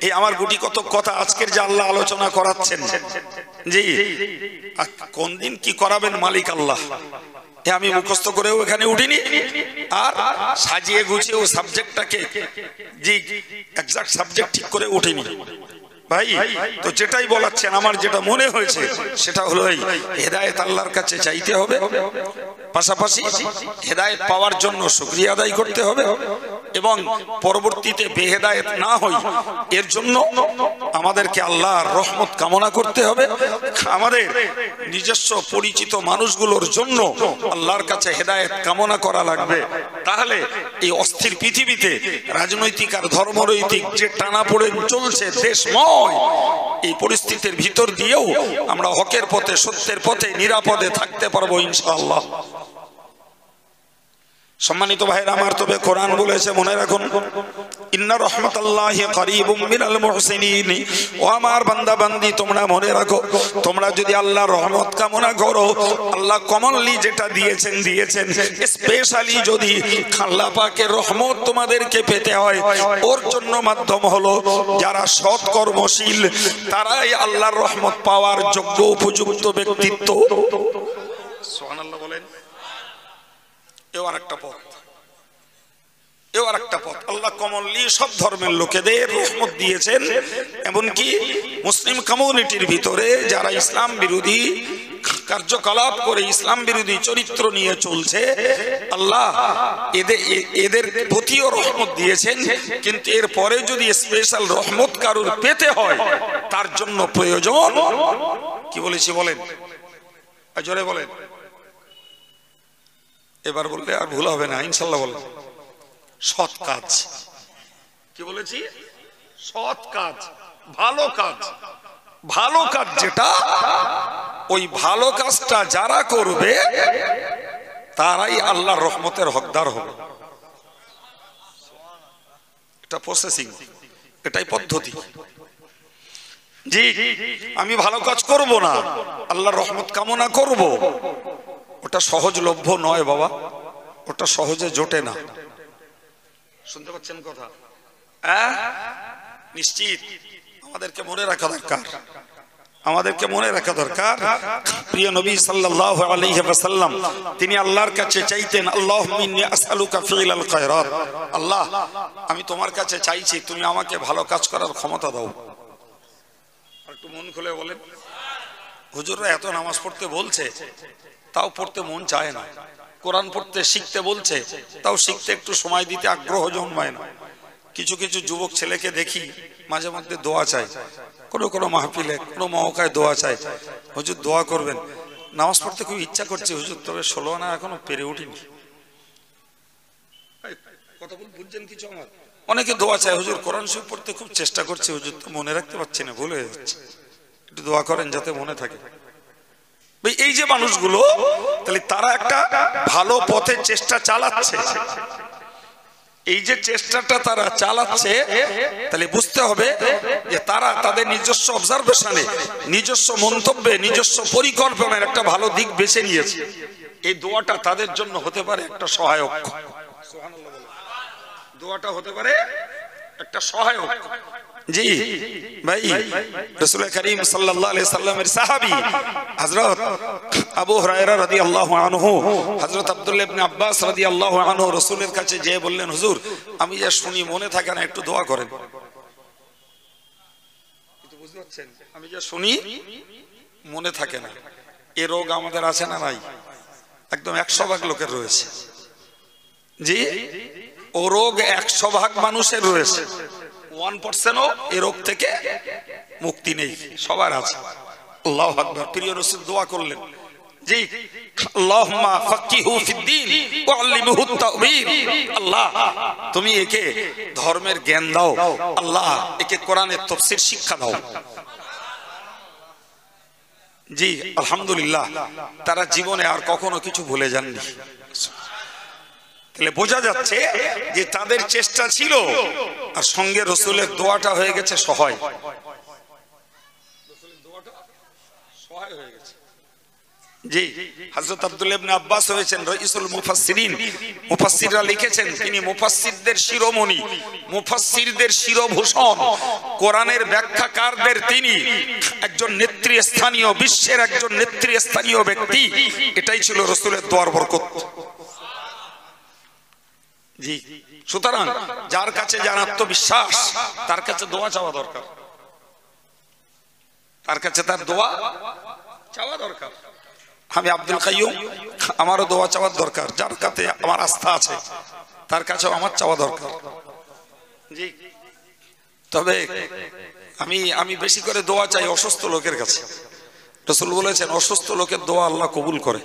এই আমার গুটি কত কথা আজকের যে আল্লাহ আলোচনা করাচ্ছেন, জি কোন দিন কি করাবেন মালিক আল্লাহ, আমি মুখস্থ করেও এখানে উঠিনি, আর সাজিয়ে গুছিয়ে ও সাবজেক্টটাকে জি এক্সাক্ট সাবজেক্ট ঠিক করে উঠিনি ভাই। তো যেটাই বলাচ্ছেন, আমার যেটা মনে হয়েছে সেটা হলো এই হেদায়েত আল্লাহর কাছে চাইতে হবে, পাশাপাশি হেদায়েত পাওয়ার জন্য শুকরিয়া আদায় করতে হবে, এবং পরবর্তীতে বেহেদায়েত না হই এর জন্য আমাদেরকে আল্লাহর রহমত কামনা করতে হবে। আমাদের নিজস্ব পরিচিত মানুষগুলোর জন্য আল্লাহর কাছে হেদায়েত কামনা করা লাগবে। তাহলে এই অস্থির পৃথিবীতে রাজনৈতিক আর ধর্মনৈতিক যে টানাপোড়েন চলছে দেশময়, এই পরিস্থিতির ভিতর দিয়েও আমরা হকের পথে, সত্যের পথে নিরাপদে থাকতে পারবো ইনশাআল্লাহ। সম্মানিত ভাইরা আমার, তবে কোরআন বলেছে মনে রাখুন, ইন্না রাহমাতাল্লাহি কারীবুম মিনাল মুহসিনিন। ও আমার বান্দা বান্দি, তোমরা মনে রাখো, তোমরা যদি আল্লাহর রহমত কামনা করো, আল্লাহ কমনলি যেটা দিয়েছেন স্পেশালি যদি আল্লাহ পাকের রহমত তোমাদেরকে পেতে হয়, ওর জন্য মাধ্যম হলো যারা সৎ কর্মশীল, তারাই আল্লাহর রহমত পাওয়ার যোগ্য উপযুক্ত ব্যক্তিত্ব। সুবহানাল্লাহ বলেন। এও আরেকটা পথ, আল্লাহ কমনলি সব ধর্মের লোকেদের রহমত দিয়েছেন, এমনকি মুসলিম কমিউনিটির ভিতরে যারা ইসলাম বিরোধী কার্যকলাপ করে ইসলাম বিরোধী চরিত্র নিয়ে চলছে, আল্লাহ এদের প্রতিও রহমত দিয়েছেন। কিন্তু এর পরে যদি স্পেশাল রহমত কারুর পেতে হয়, তার জন্য প্রয়োজন কি বলেছি বলেন, জোরে বলেন, এবার বললে আর ভুল হবে না ইনশাল্লাহ বলেন, সৎ কাজ। কি বলেছি? সৎ কাজ, ভালো কাজ যেটা, ওই ভালো কাজটা যারা করবে তারাই আল্লাহর রহমতের হকদার হবে। এটা প্রসেসিং, এটাই পদ্ধতি। জি, আমি ভালো কাজ করব না, আল্লাহর রহমত কামনা করব, ওটা সহজলভ্য নয় বাবা, ওটা সহজে জোটে না। শুনতে পাচ্ছেন কথা? নিশ্চিত আমাদেরকে মনে রাখা দরকার, প্রিয় নবী সাল্লাল্লাহু আলাইহি ওয়াসাল্লাম তিনি আল্লাহর কাছে চাইতেন, আল্লাহুম্মা ইন্নী আসআলুকা ফি'লাল খায়রাত, আল্লাহ আমি তোমার কাছে চাইছি তুমি আমাকে ভালো কাজ করার ক্ষমতা দাও। একটু মন খুলে বলেন। হুজুররা এত নামাজ পড়তে বলছে, তাও পড়তে মন চায় না। কোরআন পড়তে শিখতে বলছে, তাও শিখতে একটু সময় দিতে আগ্রহ জন্মায় না। কিছু যুবক ছেলেকে দেখি মাঝে মধ্যে দোয়া চায়, কোনো মাহফিলে কোনো মহকায় দোয়া চায়, হুজুর দোয়া করবেন। নামাজ পড়তে খুব ইচ্ছা করছে হুজুর, তবে 16 আনা এখনো পেরে উঠিনি। কথা বুঝছেন কিছু? আমার অনেকে দোয়া চায়, হুজুর কোরআন শরীফ পড়তে খুব চেষ্টা করছে হুজুর, তো মনে রাখতে পারছি না, ভুল হয়ে যাচ্ছে, একটু দোয়া করেন যাতে মনে থাকে। এই যে মানুষগুলো, তাহলে তারা একটা ভালো পথে চেষ্টা চালাচ্ছে। এই যে চেষ্টাটা তারা চালাচ্ছে, তাহলে বুঝতে হবে যে তারা তাদের নিজস্ব অবজারভেশনে, নিজস্ব মন্তব্যে, নিজস্ব পরিকল্পনার একটা ভালো দিক বেছে নিয়েছে। এই দোয়াটা তাদের জন্য হতে পারে একটা সহায়ক। দোয়াটা হতে পারে একটা সহায়ক। জি ভাই, রাসূল করিম সাল্লাল্লাহু আলাইহি সাল্লামের সাহাবী হযরত আবু হুরায়রা রাদিয়াল্লাহু আনহু, হযরত আব্দুল্লাহ ইবনে আব্বাস রাদিয়াল্লাহু আনহু রাসূলের কাছে যেয়ে বললেন, হুজুর আমি যা শুনি মনে থাকে না, একটু দোয়া করেন। একটু বুঝতে পারছেন? আমি যা শুনি মনে থাকে না, এই রোগ আমাদের আছে না নাই? একদম 100% লোকের রয়েছে। জি, ও রোগ 100% মানুষের রয়েছে। 1%ও এই রোগ থেকে মুক্তি নেই, সবার আছে। আল্লাহু আকবার। প্রিয় রাসূল দোয়া করলেন, জি, আল্লাহুম্মা ফাক্কিহু ফিদ্দীন ওয়া আল্লিমহু তা'বীর। আল্লাহ তুমি একে ধর্মের জ্ঞান দাও, আল্লাহ একে কোরআনের তাফসীর শিক্ষা দাও। জি আলহামদুলিল্লাহ, তারা জীবনে আর কখনো কিছু ভুলে যাননি। তাহলে বোঝা যাচ্ছে যে তাদের চেষ্টা ছিল, আর সঙ্গে রাসূলের দোয়াটা হয়ে গেছে সহায়। জি, হযরত আব্দুল্লাহ ইবনে আব্বাস হয়েছেন রাইসুল মুফাসসিরিন। মুফাসসিররা লিখেছেন তিনি মুফাসসিরদের শিরোমণি, মুফাসসিরদের শিরোভূষণ, কোরআনের ব্যাখ্যাকারদের তিনি একজন নেতৃস্থানীয়, বিশ্বের একজন নেতৃস্থানীয় ব্যক্তি। এটাই ছিল রাসূলের দোয়ার বরকত। জি, সুতরাং যার কাছে যার আত্মবিশ্বাস, তার কাছে দোয়া চাওয়া দরকার, তার কাছে তার দোয়া চাওয়া দরকার। আমি আব্দুল কাইয়ুম, আমারও দোয়া চাওয়ার দরকার। যার কাছে আমার আস্থা আছে তার কাছেও আমার চাওয়া দরকার। জি, তবে আমি বেশি করে দোয়া চাই অসুস্থ লোকের কাছে। রাসূল বলেছেন অসুস্থ লোকের দোয়া আল্লাহ কবুল করে।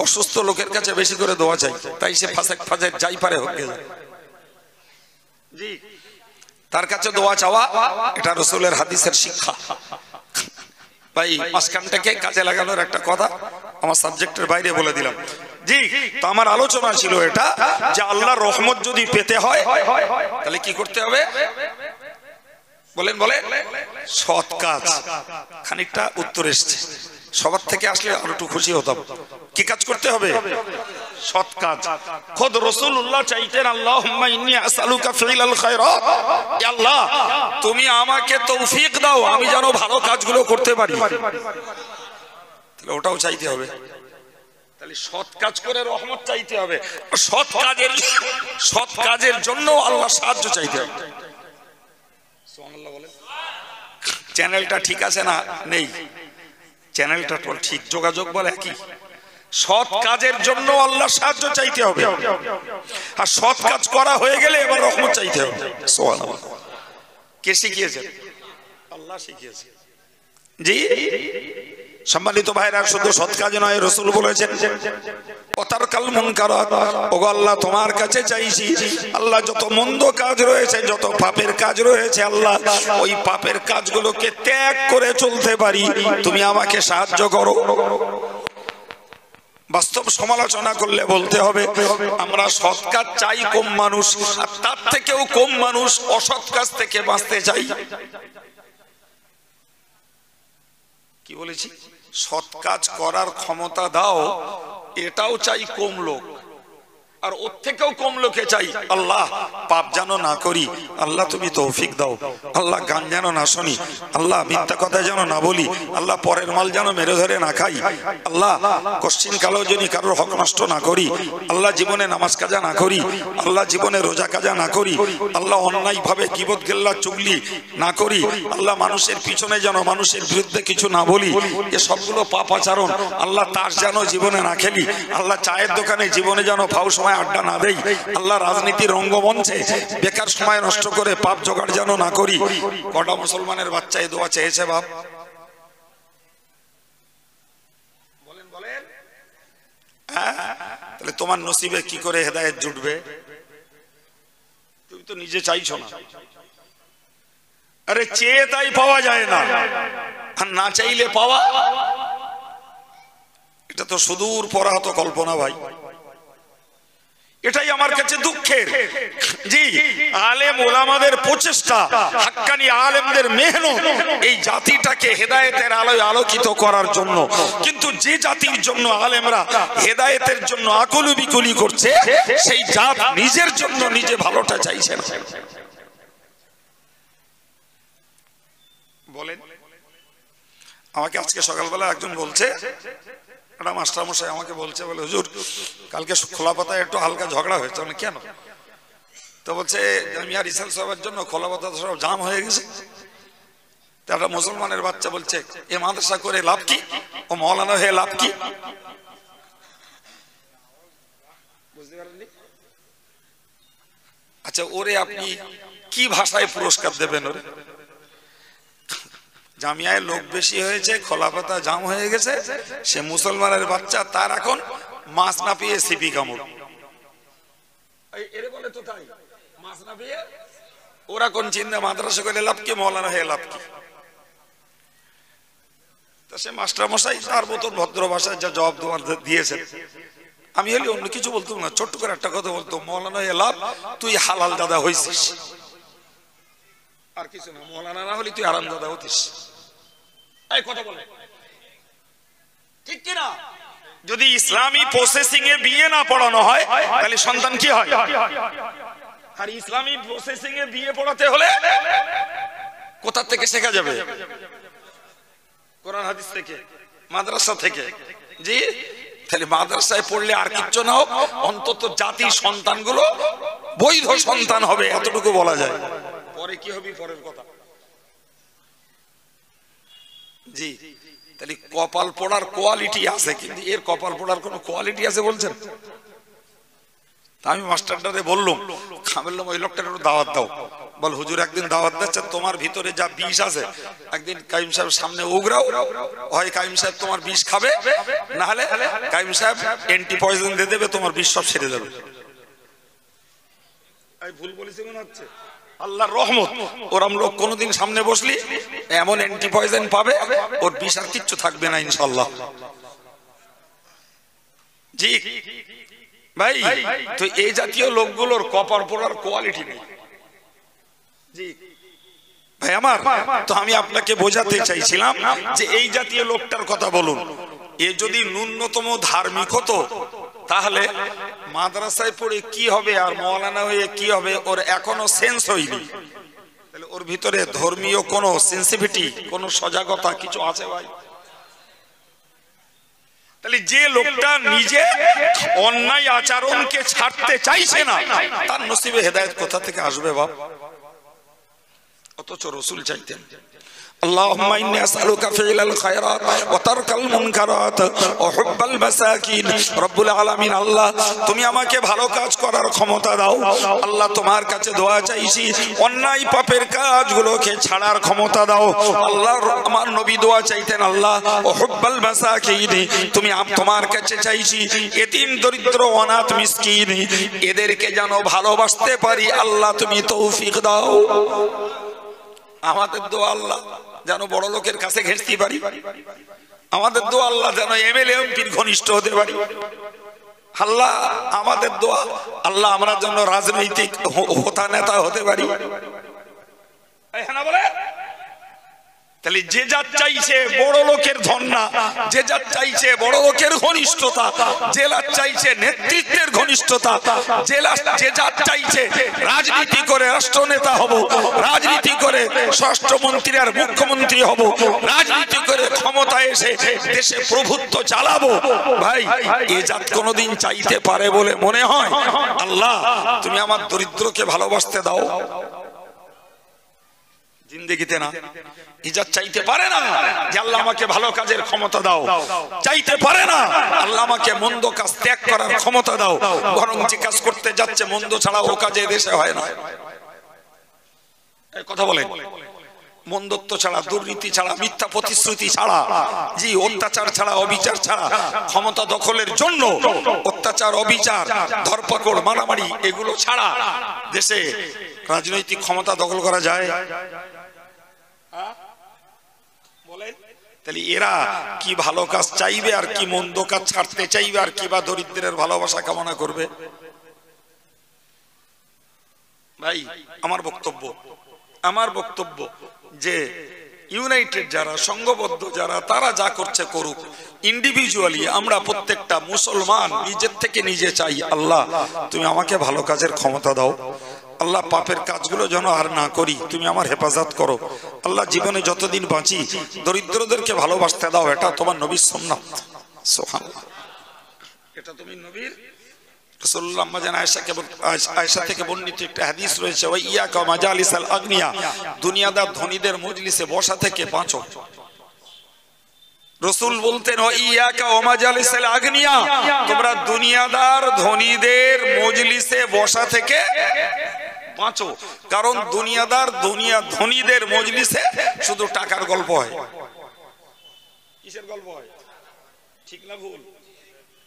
অসুস্থ লোকের কাছে বেশি করে দোয়া চাই, তাই সে ফাজেক যাই পারে হোক। জি, তার কাছে দোয়া চাওয়া এটা রাসূলের হাদিসের শিক্ষা। ভাই মাঝখানটাকে কাজে লাগানোর একটা কথা আমার সাবজেক্টের বাইরে বলে দিলাম। জি, তো আমার আলোচনা ছিল এটা যে আল্লাহর রহমত যদি পেতে হয় তাহলে কি করতে হবে বলেন বলেন? সৎ কাজ। খানিকটা উত্তর এসছে, সবার থেকে আসলে আরো একটু খুশি হতাম। কি কাজ করতে হবে? সৎ কাজ। খোদ রাসূলুল্লাহ চাইতেন আল্লাহুম্মা ইন্নী আসআলুকা ফিলাল খায়রাত, ইয়া আল্লাহ তুমি আমাকে তৌফিক দাও আমি যেন ভালো কাজগুলো করতে পারি। তাহলে ওটাও চাইতে হবে। তাহলে সৎ কাজ করে রহমত চাইতে হবে, সৎ কাজের জন্য আল্লাহ সাহায্য চাইতে হবে। সুবহানাল্লাহ বলেন। চ্যানেলটা ঠিক আছে না নেই? চ্যানেলটা তো ঠিক, যোগাযোগ বলে কি? সৎ কাজের জন্য আল্লাহ সাহায্য চাইতে হবে, আর সৎ কাজ করা হয়ে গেলে এবার রহমত চাইতে হবে। সুবহানাল্লাহ। কে শিখিয়েছে? আল্লাহ শিখিয়েছে। জি সম্মানিত ভাইরা, শুধু সৎ কাজ নয়, রাসূল বলেছেন ওয়াতারকাল মুনকারাত, ওগো আল্লাহ তোমার কাছে চাইছি আল্লাহ যত মন্দ কাজ রয়েছে, যত পাপের কাজ রয়েছে আল্লাহ ওই পাপের কাজগুলোকে ত্যাগ করে চলতে পারি, তুমি আমাকে সাহায্য করো। বাস্তব সমালোচনা করলে বলতে হবে আমরা সৎ কাজ চাই কম মানুষ, আর তার থেকেও কম মানুষ অসৎ কাজ থেকে বাঁচতে চাই। কি বলেছি? সৎ কাজ করার ক্ষমতা দাও, এটাও চাই কম লোক, আর ওর থেকেও কম লোকে চাই আল্লাহ পাপ যেন না করি, আল্লাহ তুমি তৌফিক দাও, আল্লাহ গান যেন না শুনি, আল্লাহ মিথ্যা কথা যেন না বলি, আল্লাহ পরের মাল যেন মেরে ধরে না খাই, আল্লাহ কোশ্চিন কালো যদি কারোর হক নষ্ট না করি, আল্লাহ জীবনে নামাজ কাজা না করি, আল্লাহ জীবনে রোজা কাজা না করি, আল্লাহ অন্যায় ভাবে গীবত গিল্লা চুগলি না করি, আল্লাহ মানুষের পিছনে যেন মানুষের বিরুদ্ধে কিছু না বলি, এ সবগুলো পাপ আচরণ, আল্লাহ তাস যেন জীবনে না খেলি, আল্লাহ চায়ের দোকানে জীবনে যেন ফাউ সময় আড্ডা না দেই, আল্লাহ রাজনীতির রঙ্গমঞ্চে বেকার সময় নষ্ট করে পাপ জোগাড় যেন না করি। কটা মুসলমানের বাচ্চা এই দোয়া চেয়েছে বাপ? বলেন বলেন। তাহলে তোমার নসিবে কি করে হেদায়েত জুটবে? তুমি তো নিজে চাইছো না। আরে চেয়ে তাই পাওয়া যায় না, আর না চাইলে পাওয়া এটা তো সুদূর পরাহত কল্পনা ভাই। এটাই আমার কাছে দুঃখের। জি আলেম ওলামাদের প্রচেষ্টা, হাক্কানি আলেমদের মেহনত এই জাতিটাকে হেদায়েতের আলোয় আলোকিত করার জন্য, কিন্তু যে জাতির জন্য আলেমরা হেদায়েতের জন্য আকুলি বিকুলি করছে সেই জাত নিজের জন্য নিজে ভালোটা চাইছে না। বলেন। আমাকে আজকে সকালবেলা একজন বলছে, একটা মাস্টার মশাই আমাকে বলছে, বলে হুজুর কালকে খোলা পাতায় একটু হালকা ঝগড়া হয়েছে। মানে কেন? তো বলছে জামিয়া রিসাল সাহেবের জন্য খোলা পাতা সব জাম হয়ে গেছে। একটা মুসলমানের বাচ্চা বলছে এ মাদ্রাসা করে লাভ কি, ও মওলানা হয়ে লাভ কি? বুঝতে পারেননি? আচ্ছা ওরে আপনি কি ভাষায় পুরস্কার দেবেন? ওরে জামিয়ায় লোক বেশি হয়েছে, খোলা পাতা জাম হয়ে গেছে, সে মুসলমানের বাচ্চা, তার এখন মাছ না পেয়ে সিপি কামড়। এরে বলে তো তাই, মাছ না পেয়ে ওরা কোন চিন্তা মাদ্রাসা করে লাভ কি, মওলানা হয়ে লাভ কি? তা সে মাস্টার মশাই তার মতো ভদ্র ভাষায় যা জবাব দেওয়ার দিয়েছে, আমি হলে অন্য কিছু বলতাম না, ছোট্ট করে একটা কথা বলতো, মওলানা হয়ে লাভ, তুই হালাল দাদা হইছিস, আর কিছু না। মওলানা না হলে তুই আরাম দাদা হতিস। এই কথা বলে ঠিক কি না? যদি ইসলামী প্রসেসিং এ বিয়ে না পড়ানো হয় তাহলে সন্তান কি হয়? আর ইসলামী প্রসেসিং এ বিয়ে পড়াতে হলে কোথা থেকে শেখা যাবে? কোরআন হাদিস থেকে, মাদ্রাসা থেকে। জি তাহলে মাদ্রাসায় পড়লে আর কিচ্ছু না হোক, অন্তত জাতির সন্তানগুলো বৈধ সন্তান হবে, এতটুকু বলা যায়। পরে কি হবে পরের কথা। জি তাহলে কপাল পোড়ার কোয়ালিটি আছে, কিন্তু এর কপাল পোড়ার কোনো কোয়ালিটি আছে বলছেন? আমি মাস্টারটারে বললাম, বললাম ওই লোকটার একটু দাওয়াত দাও। বল হুজুর একদিন দাওয়াত দিচ্ছে, তোমার ভিতরে যা বিষ আছে একদিন কাইম সাহেব সামনে উগরাও, হয় কাইম সাহেব তোমার বিষ খাবে, না হলে কাইম সাহেব অ্যান্টি পয়জন দিয়ে দেবে, তোমার বিষ সব সেরে যাবে। ভুল বলেছি মনে হচ্ছে? আল্লাহর রহমত, ওরম লোক কোনোদিন সামনে বসলি এমন অ্যান্টি পয়জন পাবে, ওর বিষ আর কিচ্ছু থাকবে না ইনশাআল্লাহ। জি ভাই, তো এই জাতীয় লোকগুলোর কপার পড়ার কোয়ালিটি নেই। জি ভাই আমার, তো আমি আপনাকে বোঝাতে চাইছিলাম যে এই জাতীয় লোকটার কথা বলুন। এ যদি ন্যূনতম ধার্মিক হতো তাহলে মাদ্রাসায় পড়ে কি হবে আর মওলানা হয়ে কি হবে, ওর এখনো সেন্স হয়নি। তাহলে ওর ভিতরে ধর্মীয় কোনো সেন্সিটিভিটি, কোনো সজাগতা কিছু আছে ভাই? তাহলে যে লোকটা নিজে অন্যায় আচরণকে ছাড়তে চাইছে না, তার নসিবে হেদায়েত কোথা থেকে আসবে বাপ? অথচ রাসূল চাইতেন আল্লাহুম্মা ইন্নী আসআলুকা ফি'লাল খায়রাত ওয়া তারকাল মুনকারাত ওয়া হুব্বাল মাসাকিন। রব্বুল আলামিন, আল্লাহ তুমি আমাকে ভালো কাজ করার ক্ষমতা দাও। আল্লাহ তোমার কাছে দোয়া চাইছি অন্যায় পাপের কাজগুলোকে ছাড়ার ক্ষমতা দাও। আল্লাহ আমার নবী দোয়া চাইতেন আল্লাহ ওয়া হুব্বাল মাসাকিন, তুমি তোমার কাছে চাইছি এতিম দরিদ্র অনাথ মিসকিন এদেরকে যেন ভালোবাসতে পারি, আল্লাহ তুমি তৌফিক দাও। আমাদের দোয়া আল্লাহ যেন বড় লোকের কাছে ঘেঁষতে পারি, আমাদের দোয়া আল্লাহ যেন এমএলএ এমপির ঘনিষ্ঠ হতে পারি। আল্লাহ আমাদের দোয়া আল্লাহ আমরা যেন রাজনৈতিক হোতা নেতা হতে পারি। বলে তাহলে যে যা চাইছে বড় লোকের ধন না, যে যা চাইছে বড় লোকের ঘনিষ্ঠতা, যে যা চাইছে নেতৃত্বের ঘনিষ্ঠতা, যে যা চাইছে রাজনীতি করে রাষ্ট্রনেতা হব, রাজনীতি করে স্বরাষ্ট্রমন্ত্রী আর মুখ্যমন্ত্রী হব, রাজনীতি করে ক্ষমতায় এসে দেশে প্রভুত্ব চালাবো, ভাই এ জাত কোনোদিন চাইতে পারে বলে মনে হয়? আল্লাহ তুমি আমার দরিদ্রকে ভালোবাসতে দাও। জিন্দেগিতে না ইজাত চাইতে পারে না যে আল্লাহ আমাকে ভালো কাজের ক্ষমতা দাও, চাইতে পারে না আল্লাহ আমাকে মন্দ কাজ ত্যাগ করার ক্ষমতা দাও, বরং যে কাজ করতে যাচ্ছে মন্দ ছাড়া ও কাজে দেশে হয় না। কথা বলেন, মন্দত্ব ছাড়া, দুর্নীতি ছাড়া, মিথ্যা প্রতিশ্রুতি ছাড়া, জি অত্যাচার ছাড়া, অবিচার ছাড়া, ক্ষমতা দখলের জন্য অত্যাচার, অবিচার, ধরপাকড়, মারামারি এগুলো ছাড়া দেশে রাজনৈতিক ক্ষমতা দখল করা যায়? বলেন, তাহলে এরা কি ভালো কাজ চাইবে আর কি মন্দ কাজ ছাড়তে চাইবে আর কি বা দরিদ্রের ভালোবাসা কামনা করবে? ভাই আমার বক্তব্য যে ইউনাইটেড যারা, সংঘবদ্ধ যারা, তারা যা করছে করুক। ইন্ডিভিজুয়ালি আমরা প্রত্যেকটা মুসলমান নিজের থেকে নিজে চাই আল্লাহ তুমি আমাকে ভালো কাজের ক্ষমতা দাও, আল্লাহ পাপের কাজগুলো যেন আর না করি, তুমি আমার হেফাজত করো। আল্লাহ জীবনে যতদিন বাঁচি দরিদ্রদেরকে ভালোবাসতে দাও, এটা তোমার নবীর সুন্নাত। সুবহানাল্লাহ, এটা তুমি নবীর রাসূলুল্লাহ আম্মা জান আয়েশা থেকে বর্ণিত একটা হাদিস রয়েছে, ওয়া ইয়াকা মাজালিসাল আগনিয়া, দুনিয়াদার ধনীদের মজলিসে বসা থেকে বাঁচো। রাসূল বলতেন ওয়া ইয়াকা ওয়া মাজালিসাল আগনিয়া, তোমরা দুনিয়াদার ধনীদের মজলিসে বসা থেকে বাঁচো, কারণ দুনিয়াদার ধনীদের মজলিসে শুধু টাকার গল্প হয়। কিসের গল্প হয়? ঠিক না ভুল?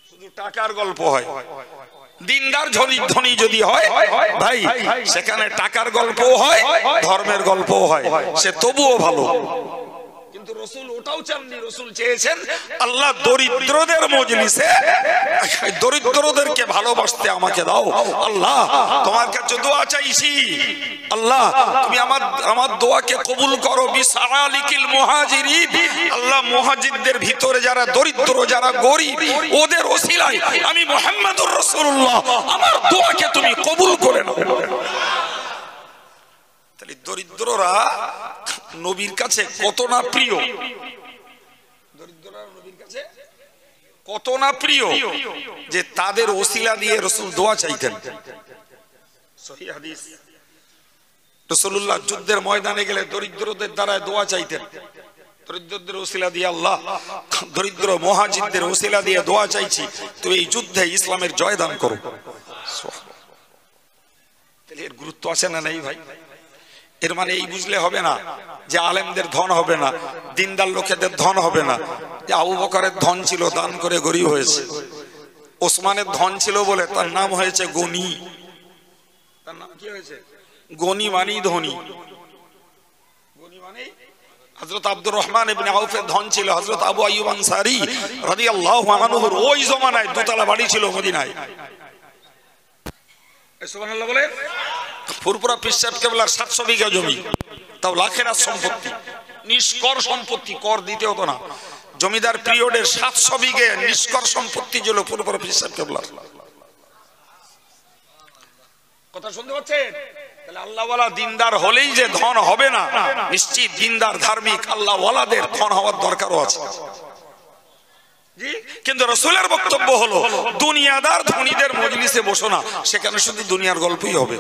শুধু টাকার গল্প হয়। দিনদার ধনী যদি হয় ভাই, সেখানে টাকার গল্পও হয়, ধর্মের গল্পও হয়, সে তবুও ভালো। কিন্তু রাসূল ওটাও চাননি, রাসূল চেয়েছেন আল্লাহ দরিদ্রদের মজলিসে দরিদ্রদেরকে ভালোবাসতে আমাকে দাও। আল্লাহ তোমার কাছে দোয়া চাইছি, আল্লাহ তুমি আমার দোয়াকে কবুল করো। বিসালিকিল মুহাজিরিন, আল্লাহ মুহাজিরদের ভিতরে যারা দরিদ্র, যারা গরীব, ওদের ওসিলায় আমি মুহাম্মদুর রাসূলুল্লাহ আমার দোয়াকে তুমি কবুল করে নাও। তাহলে দরিদ্ররা নবীর কাছে কত না প্রিয়, দরিদ্ররা নবীর কাছে কত না প্রিয় যে তাদের ওসিলা দিয়ে রাসূল দোয়া চাইতেন। সহিহ হাদিস, রাসূলুল্লাহ যুদ্ধের ময়দানে গেলে দরিদ্রদের দ্বারা দোয়া চাইতেন। দরিদ্রদের ওসিলা দিয়ে আল্লাহ দরিদ্র মুহাজিরদের ওসিলা দিয়ে দোয়া চাইছি তুমি এই যুদ্ধে ইসলামের জয়দান করো। তাহলে এর গুরুত্ব আছে না নাই ভাই? এর মানে এই বুঝলে হবে না যে আলেমদের ধন হবে না, দিনদার লোকেদের ধন হবে না। যে আবু বকরের ধন ছিল, দান করে গরিব হয়েছে। ওসমানের ধন ছিল বলে তার নাম হয়েছে গনি। তার নাম কি হয়েছে? গনি মানেই ধনী, গনি মানেই। হযরত আব্দুর রহমান ইবনে আউফের ধন ছিল, হযরত আবু আইয়ুব আনসারী রাদিয়াল্লাহু আনহুর ওই জমানায় দোতলা বাড়ি ছিল মদিনায়। সুবহানাল্লাহ বলে। ফুরফুরা পীর সাহেব কেবলার 700 বিঘা জমি, তাও লাখের সম্পত্তি, নিষ্কর সম্পত্তি, কর দিতে হতো না। জমিদার পিরিয়ডের 700 বিঘে নিষ্কর সম্পত্তি ছিল ফুরফুরা পীর সাহেব কেবলার। কথা শুনতে পাচ্ছেন? তাহলে আল্লাহওয়ালা দিনদার হলেই যে ধন হবে না, নিশ্চিত দিনদার ধার্মিক আল্লাহওয়ালাদের ধন হওয়ার দরকারও আছে। কিন্তু রাসূলের বক্তব্য হলো দুনিয়াদার ধনীদের মজলিসে বসো না, সেখানে শুধু দুনিয়ার গল্পই হবে।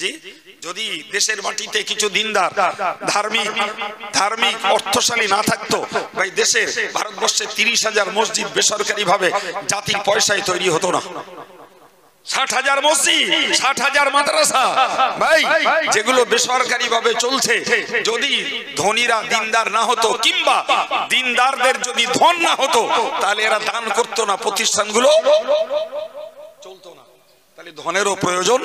জি, যদি দেশের মাটিতে কিছু দিনদার ধার্মিক অর্থশালী না থাকতো, ভাই দেশের ভারতবর্ষে 30,000 মসজিদ বেসরকারি ভাবে জাতির পয়সায় তৈরি হতো না। 60,000 মসজিদ, 60,000 মাদ্রাসা, ভাই যেগুলো বেসরকারি ভাবে চলছে, যদি ধনীরা দিনদার না হতো কিংবা দিনদারদের যদি ধন না হতো, তাহলে এরা দান করতো না, প্রতিষ্ঠানগুলো চলতো না। তাহলে ধনেরও প্রয়োজন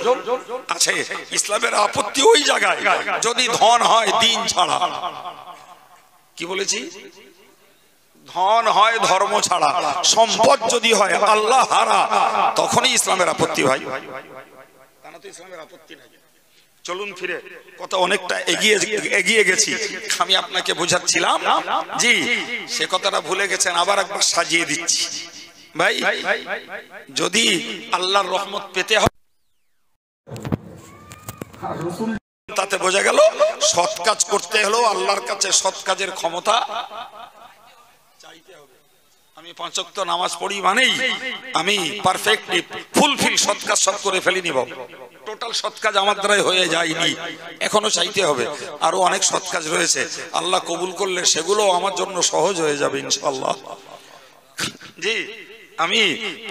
আছে। ইসলামের আপত্তি ওই জায়গায় যদি ধন হয় দিন ছাড়া। কি বলেছি? ধন হয় ধর্ম ছাড়া, সম্পদ যদি হয় আল্লাহ হারা, তখনই ইসলামের আপত্তি। ভাই তা না তো ইসলামের আপত্তি নাই। চলুন ফিরে কথা অনেকটা এগিয়ে গেছি, আমি আপনাকে বোঝাচ্ছিলাম। জি, সে কথাটা ভুলে গেছেন, আবার একবার সাজিয়ে দিচ্ছি। ভাই যদি আল্লাহর রহমত পেতে হয়, তাতে বোঝা গেল সৎ কাজ করতে হলো আল্লাহর কাছে সৎ কাজের ক্ষমতা চাইতে হবে। আমি 5 ওয়াক্ত নামাজ পড়ি মানেই আমি পারফেক্টলি ফুলফিল সৎ কাজ সব করে ফেলিনি বাবু। টোটাল সৎ কাজ আমার দ্বারাই হয়ে যায়নি, এখনো চাইতে হবে। আরো অনেক সৎ কাজ রয়েছে, আল্লাহ কবুল করলে সেগুলো আমার জন্য সহজ হয়ে যাবে ইনশাআল্লাহ। জি, আমি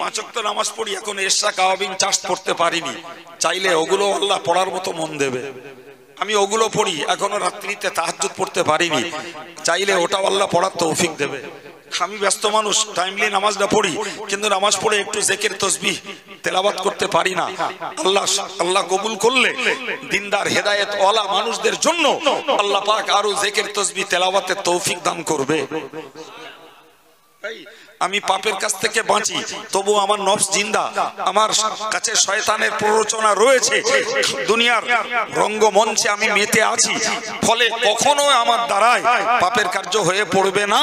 5 ওয়াক্ত নামাজ পড়ি, এখন এশা কাওয়াবিন চাষ পড়তে পারিনি, চাইলে ওগুলো আল্লাহ পড়ার মতো মন দেবে। আমি ওগুলো পড়ি, এখনো রাত্রিতে তাহাজ্জুদ পড়তে পারিনি, চাইলে ওটাও আল্লাহ পড়ার তৌফিক দেবে। আমি ব্যস্ত মানুষ, টাইমলি নামাজটা পড়ি, কিন্তু নামাজ পড়ে একটু জিকির তাসবিহ তেলাওয়াত করতে পারি না। আল্লাহ কবুল করলে দিনদার হেদায়েত ওয়ালা মানুষদের জন্য আল্লাহ পাক আরো জিকির তাসবিহ তেলাওয়াতের তৌফিক দান করবে। আমি পাপের কাছ থেকে বাঁচি, তবু আমার নফস জিন্দা, আমার কাছে শয়তানের প্ররোচনা রয়েছে, দুনিয়ার রঙ্গমঞ্চে আমি মেতে আছি, ফলে কখনো আমার দ্বারায় পাপের কার্য হয়ে পড়বে না,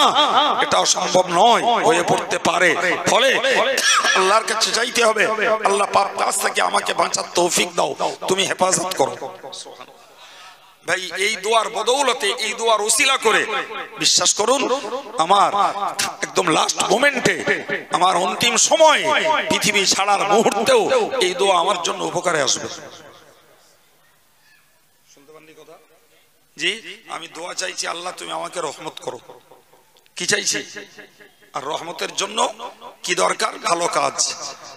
এটা অসম্ভব নয়, হয়ে পড়তে পারে। ফলে আল্লাহর কাছে চাইতে হবে, আল্লাহ পাপ কাজ থেকে আমাকে বাঁচার তৌফিক দাও, তুমি হেফাজত করো। ভাই এই দোয়ার বদৌলতে, এই দোয়ার ওসিলা করে বিশ্বাস করুন, আমার একদম লাস্ট মোমেন্টে, আমার অন্তিম সময়ে, পৃথিবী ছাড়ার মুহূর্তেও এই দোয়া আমার জন্য উপকারে আসবে। শুনতে পাননি কথা? জি, আমি দোয়া চাইছি, আল্লাহ তুমি আমাকে রহমত করো। কি চাইছি? আর রহমতের জন্য কি দরকার? ভালো কাজ।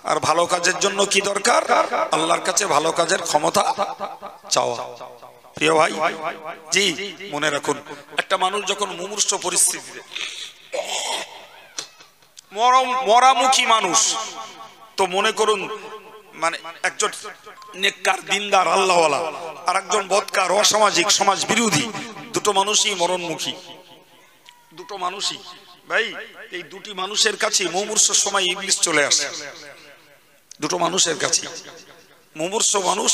আর ভালো কাজের জন্য কি দরকার? আল্লাহর কাছে ভালো কাজের ক্ষমতা চাওয়া। প্রিয় ভাই, জি মনে রাখুন, একটা মানুষ যখন মুমূর্ষ পরিস্থিতিতে, মরামুখী মানুষ, তো মনে করুন মানে একজন নেককার দিনদার আল্লাহওয়ালা আর একজন বদকার অসামাজিক সমাজ বিরোধী, দুটো মানুষই মরণমুখী। দুটো মানুষই ভাই, এই দুটি মানুষের কাছে মুমূর্ষর সময় ইবলিস চলে আসে। দুটো মানুষের কাছে মুমূর্ষ মানুষ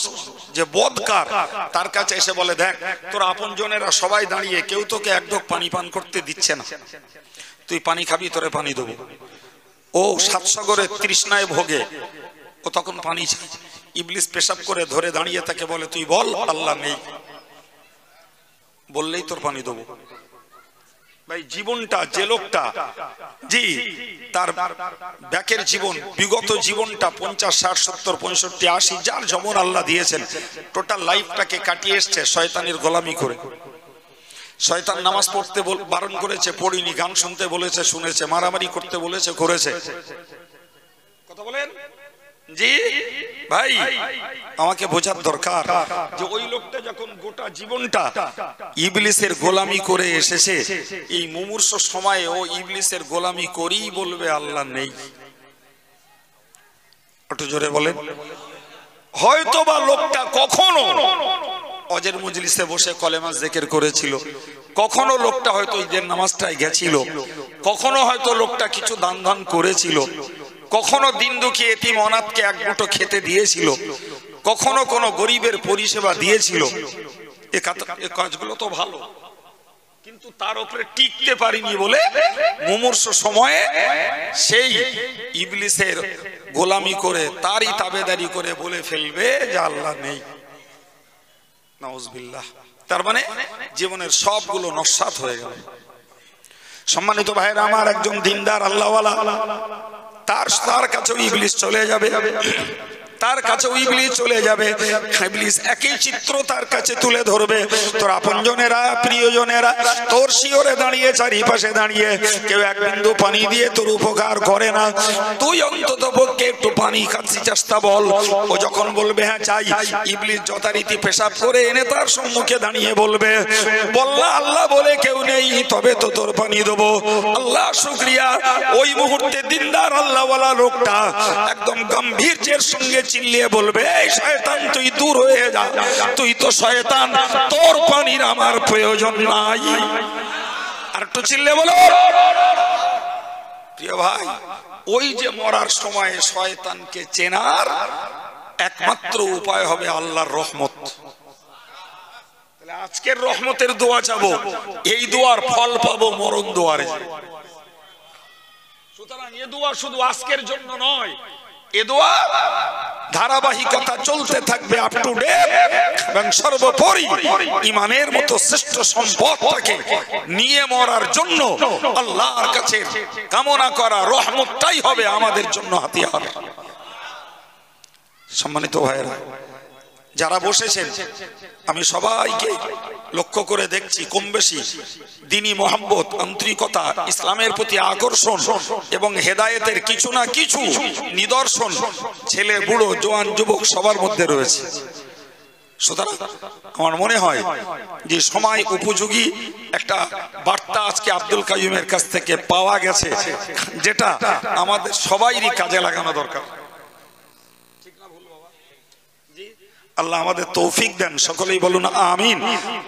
যে বদকার, তার কাছে এসে বলে, দেখ তোর আপনজনেরা সবাই দাঁড়িয়ে, কেউ তোকে এক ঢোক পানি পান করতে দিচ্ছে না, তুই পানি খাবি, তোরে পানি দেবো। ও সাতসাগরের তৃষ্ণায় ভোগে, ও তখন পানি চায়। ইবলিস পেশাব করে ধরে দাঁড়িয়ে তাকে বলে, তুই বল আল্লাহ নেই, বললেই তোর পানি দেবো। ভাই জীবনটা যে লোকটা, জি তার ব্যাকের জীবন, বিগত জীবনটা 50, 60, 70, 65, 80 যার যেমন আল্লাহ দিয়েছেন, টোটাল লাইফটাকে কাটিয়ে এসছে শয়তানের গোলামি করে। শয়তান নামাজ পড়তে বারণ করেছে, পড়িনি, গান শুনতে বলেছে, শুনেছে, মারামারি করতে বলেছে, করেছে। কথা বলেন জি ভাই, আমাকে বোঝার দরকার যে ওই লোকটা যখন গোটা জীবনটা ইবলিসের গোলামি করে এসেছে, এই মুমূর্ষ সময়ে ও ইবলিসের গোলামি করেই বলবে আল্লাহ নেই। একটু জোরে বলেন। হয়তো বা লোকটা কখনো অজের মজলিসে বসে কলেমা জিকির করেছিল, কখনো লোকটা হয়তো ঈদের নামাজটায় গেছিল, কখনো হয়তো লোকটা কিছু দান ধান করেছিল, কখনো দিন দুঃখী এতিম অনাথকে এক মুঠো খেতে দিয়েছিল, কখনো কোনো গরিবের পরিষেবা দিয়েছিল। এ কাজগুলো তো ভালো, কিন্তু তার উপরে টিকতে পারিনি বলে মুমূর্ষ সময়ে সেই ইবলিসের গোলামি করে তারই তাবেদারি করে বলে ফেলবে যে আল্লাহ নেই। নাউজুবিল্লাহ। তার মানে জীবনের সবগুলো নস্যাৎ হয়ে গেল। সম্মানিত ভাইরা আমার, একজন দিনদার আল্লাহওয়ালা, তার কাছেও ইবলিস চলে যাবে, তার কাছে ইবলিস চলে যাবে। ইবলিস একই চিত্র তার কাছে তুলে ধরবে। তোর আপনজনেরা, প্রিয়জনেরা তোর শিওরে দাঁড়িয়ে, চারিপাশে দাঁড়িয়ে কেউ এক বিন্দু পানি দিয়ে তোর উপকার করে না, তুই অন্তত পক্ষে একটু পানি খাচ্ছি চেষ্টা বল। ও যখন বলবে হ্যাঁ চাই, ইবলিস যথারীতি পেশাব করে এনে তার সম্মুখে দাঁড়িয়ে বলবে, বল্লা আল্লাহ বলে কেউ নেই, তবে তো তোর পানি দেবো। আল্লাহ শুকরিয়া। ওই মুহূর্তে দিনদার আল্লাহওয়ালা লোকটা একদম গম্ভীর্যের সঙ্গে চিল্লিয়ে বলবে, এই শয়তান তুই দূর হয়ে যা, তুই তো শয়তান, তোর পানির আমার প্রয়োজন নাই। আর একটু চিল্লিয়ে বলো। প্রিয় ভাই, ওই যে মরার সময় শয়তানকে চেনার একমাত্র উপায় হবে আল্লাহর রহমত। তাহলে আজকের রহমতের দোয়া চাবো, এই দোয়ার ফল পাবো মরণ দোয়ারে। সুতরাং এ দোয়া শুধু আজকের জন্য নয়, এ দোয়া ধারাবাহিকতা চলতে থাকবে আপ টু ডেট, এবং সর্বোপরি ইমানের মতো শ্রেষ্ঠ সম্পদটাকে নিয়ে মরার জন্য আল্লাহর কাছে কামনা করা রহমতটাই হবে আমাদের জন্য হাতিয়ার। সম্মানিত ভাইরা যারা বসেছেন, আমি সবাইকে লক্ষ্য করে দেখছি কম বেশি দ্বীনি মোহাম্মত, আন্তরিকতা, ইসলামের প্রতি আকর্ষণ এবং হেদায়েতের কিছু না কিছু নিদর্শন ছেলে, বুড়ো, জওয়ান, যুবক সবার মধ্যে রয়েছে। সুতরাং আমার মনে হয় যে সময় উপযোগী একটা বার্তা আজকে আব্দুল কাইয়ুমের কাছ থেকে পাওয়া গেছে, যেটা আমাদের সবাইরই কাজে লাগানো দরকার। আল্লাহ আমাদের তৌফিক দেন, সকলেই বলুন আমিন।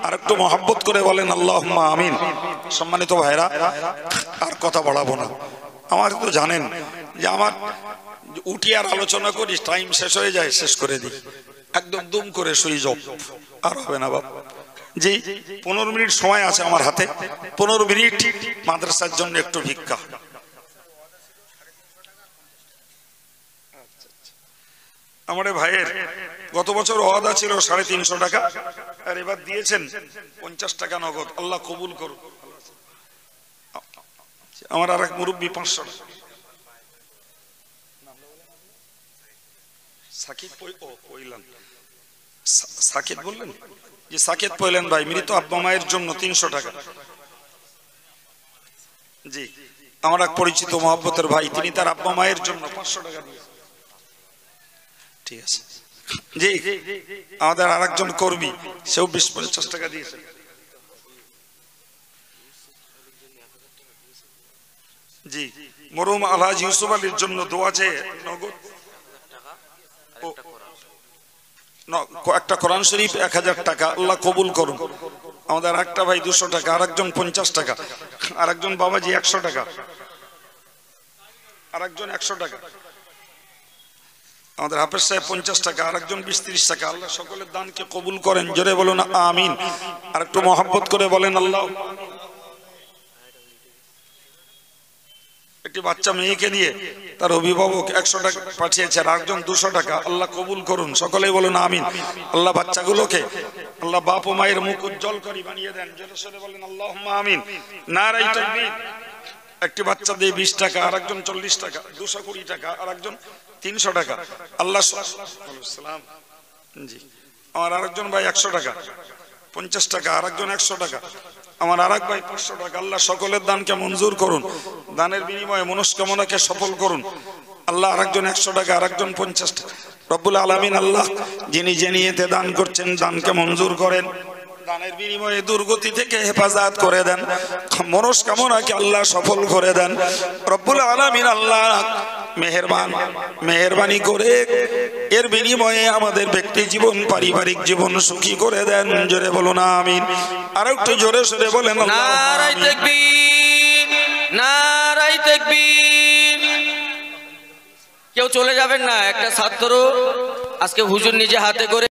আর একটু মহব্বত করে বলেন আল্লাহুম্মা আমিন। সম্মানিত ভাইরা, আর কথা বাড়াবো না। আমার তো জানেন যে আমার উঠি আর আলোচনা করি, টাইম শেষ হয়ে যায়, শেষ করে দিই, একদম দুম করে শুই যাও, আর হবে না বাবা। জি, 15 মিনিট সময় আছে আমার হাতে, 15 মিনিট মাদ্রাসার জন্য একটু ভিক্ষা। আমার ভাইয়ের গত বছর ওয়াদা ছিল 350 টাকা, আর এবার দিয়েছেন 50 টাকা নগদ। আল্লাহ কবুল করুন। আমার আর এক মুরব্বী 500 টাকা। সাকিব বললেন যে সাকিব পয়লেন ভাই, মৃত আব্বা মায়ের জন্য 300 টাকা। জি, আমার এক পরিচিত মহব্বতের ভাই, তিনি তার আব্বা মায়ের জন্য 500 টাকা দিয়েছেন। ঠিক আছে জি, আমাদের আরেকজন কর্মী, সেও 20-50 টাকা দিয়েছে। জি, মরহুম আলহাজ ইউসুফ আলীর জন্য দোয়া চেয়ে নগদ একটা কোরআন শরীফ 1000 টাকা, আল্লাহ কবুল করুন। আমাদের একটা ভাই 200 টাকা, আরেকজন 50 টাকা, আরেকজন বাবাজি 100 টাকা, আরেকজন 100 টাকা, আমাদের হাফেজ সাহেব 50 টাকা, আরেকজন 20-30 টাকা। আল্লাহ সকলের দানকে কবুল করেন, জোরে বলুন আমিন। আর একটু মহব্বত করে বলেন আল্লাহ। একটি বাচ্চা মেয়েকে নিয়ে তার অভিভাবক 100 টাকা পাঠিয়েছে, আর একজন 200 টাকা, আল্লাহ কবুল করুন, সকলেই বলুন আমিন। আল্লাহ বাচ্চাগুলোকে আল্লাহ বাপ ও মায়ের মুখ উজ্জ্বল করে বানিয়ে দেন, জোরে সরে বলেন আল্লাহুম্মা আমিন। নারায়ে তাকবীর। একটি বাচ্চা দিয়ে 20 টাকা, আরেকজন 40 টাকা, 220 টাকা, আরেকজন 300 টাকা। আল্লাহ সালাম। জি, আমার আরেকজন ভাই 100 টাকা, 50 টাকা, আরেকজন 100 টাকা, আমার আরেক ভাই 500 টাকা। আল্লাহ সকলের দানকে মঞ্জুর করুন, দানের বিনিময়ে মনস্কামনাকে সফল করুন। আল্লাহ আরেকজন 100 টাকা, আরেকজন 50 টাকা। রব্বুল আলামিন আল্লাহ যিনি জেনিয়েতে দান করছেন, দানকে মঞ্জুর করেন, দানের বিনিময়ে দুর্গতি থেকে হেফাজত করে দেন, মনস্কামনাকে আল্লাহ সফল করে দেন। রব্বুল আলামিন আল্লাহ মেহেরবানি করে এর বিনিময়ে আমাদের ব্যক্তি জীবন পারিবারিক জীবন সুখী করে দেন। জোরে বলুন আমিন। আর একটু জোরে সরে বলেন নারায়ে তাকবীর, নারায়ে তাকবীর। কেউ চলে যাবেন না। একটা ছাত্র আজকে হুজুর নিজে হাতে করে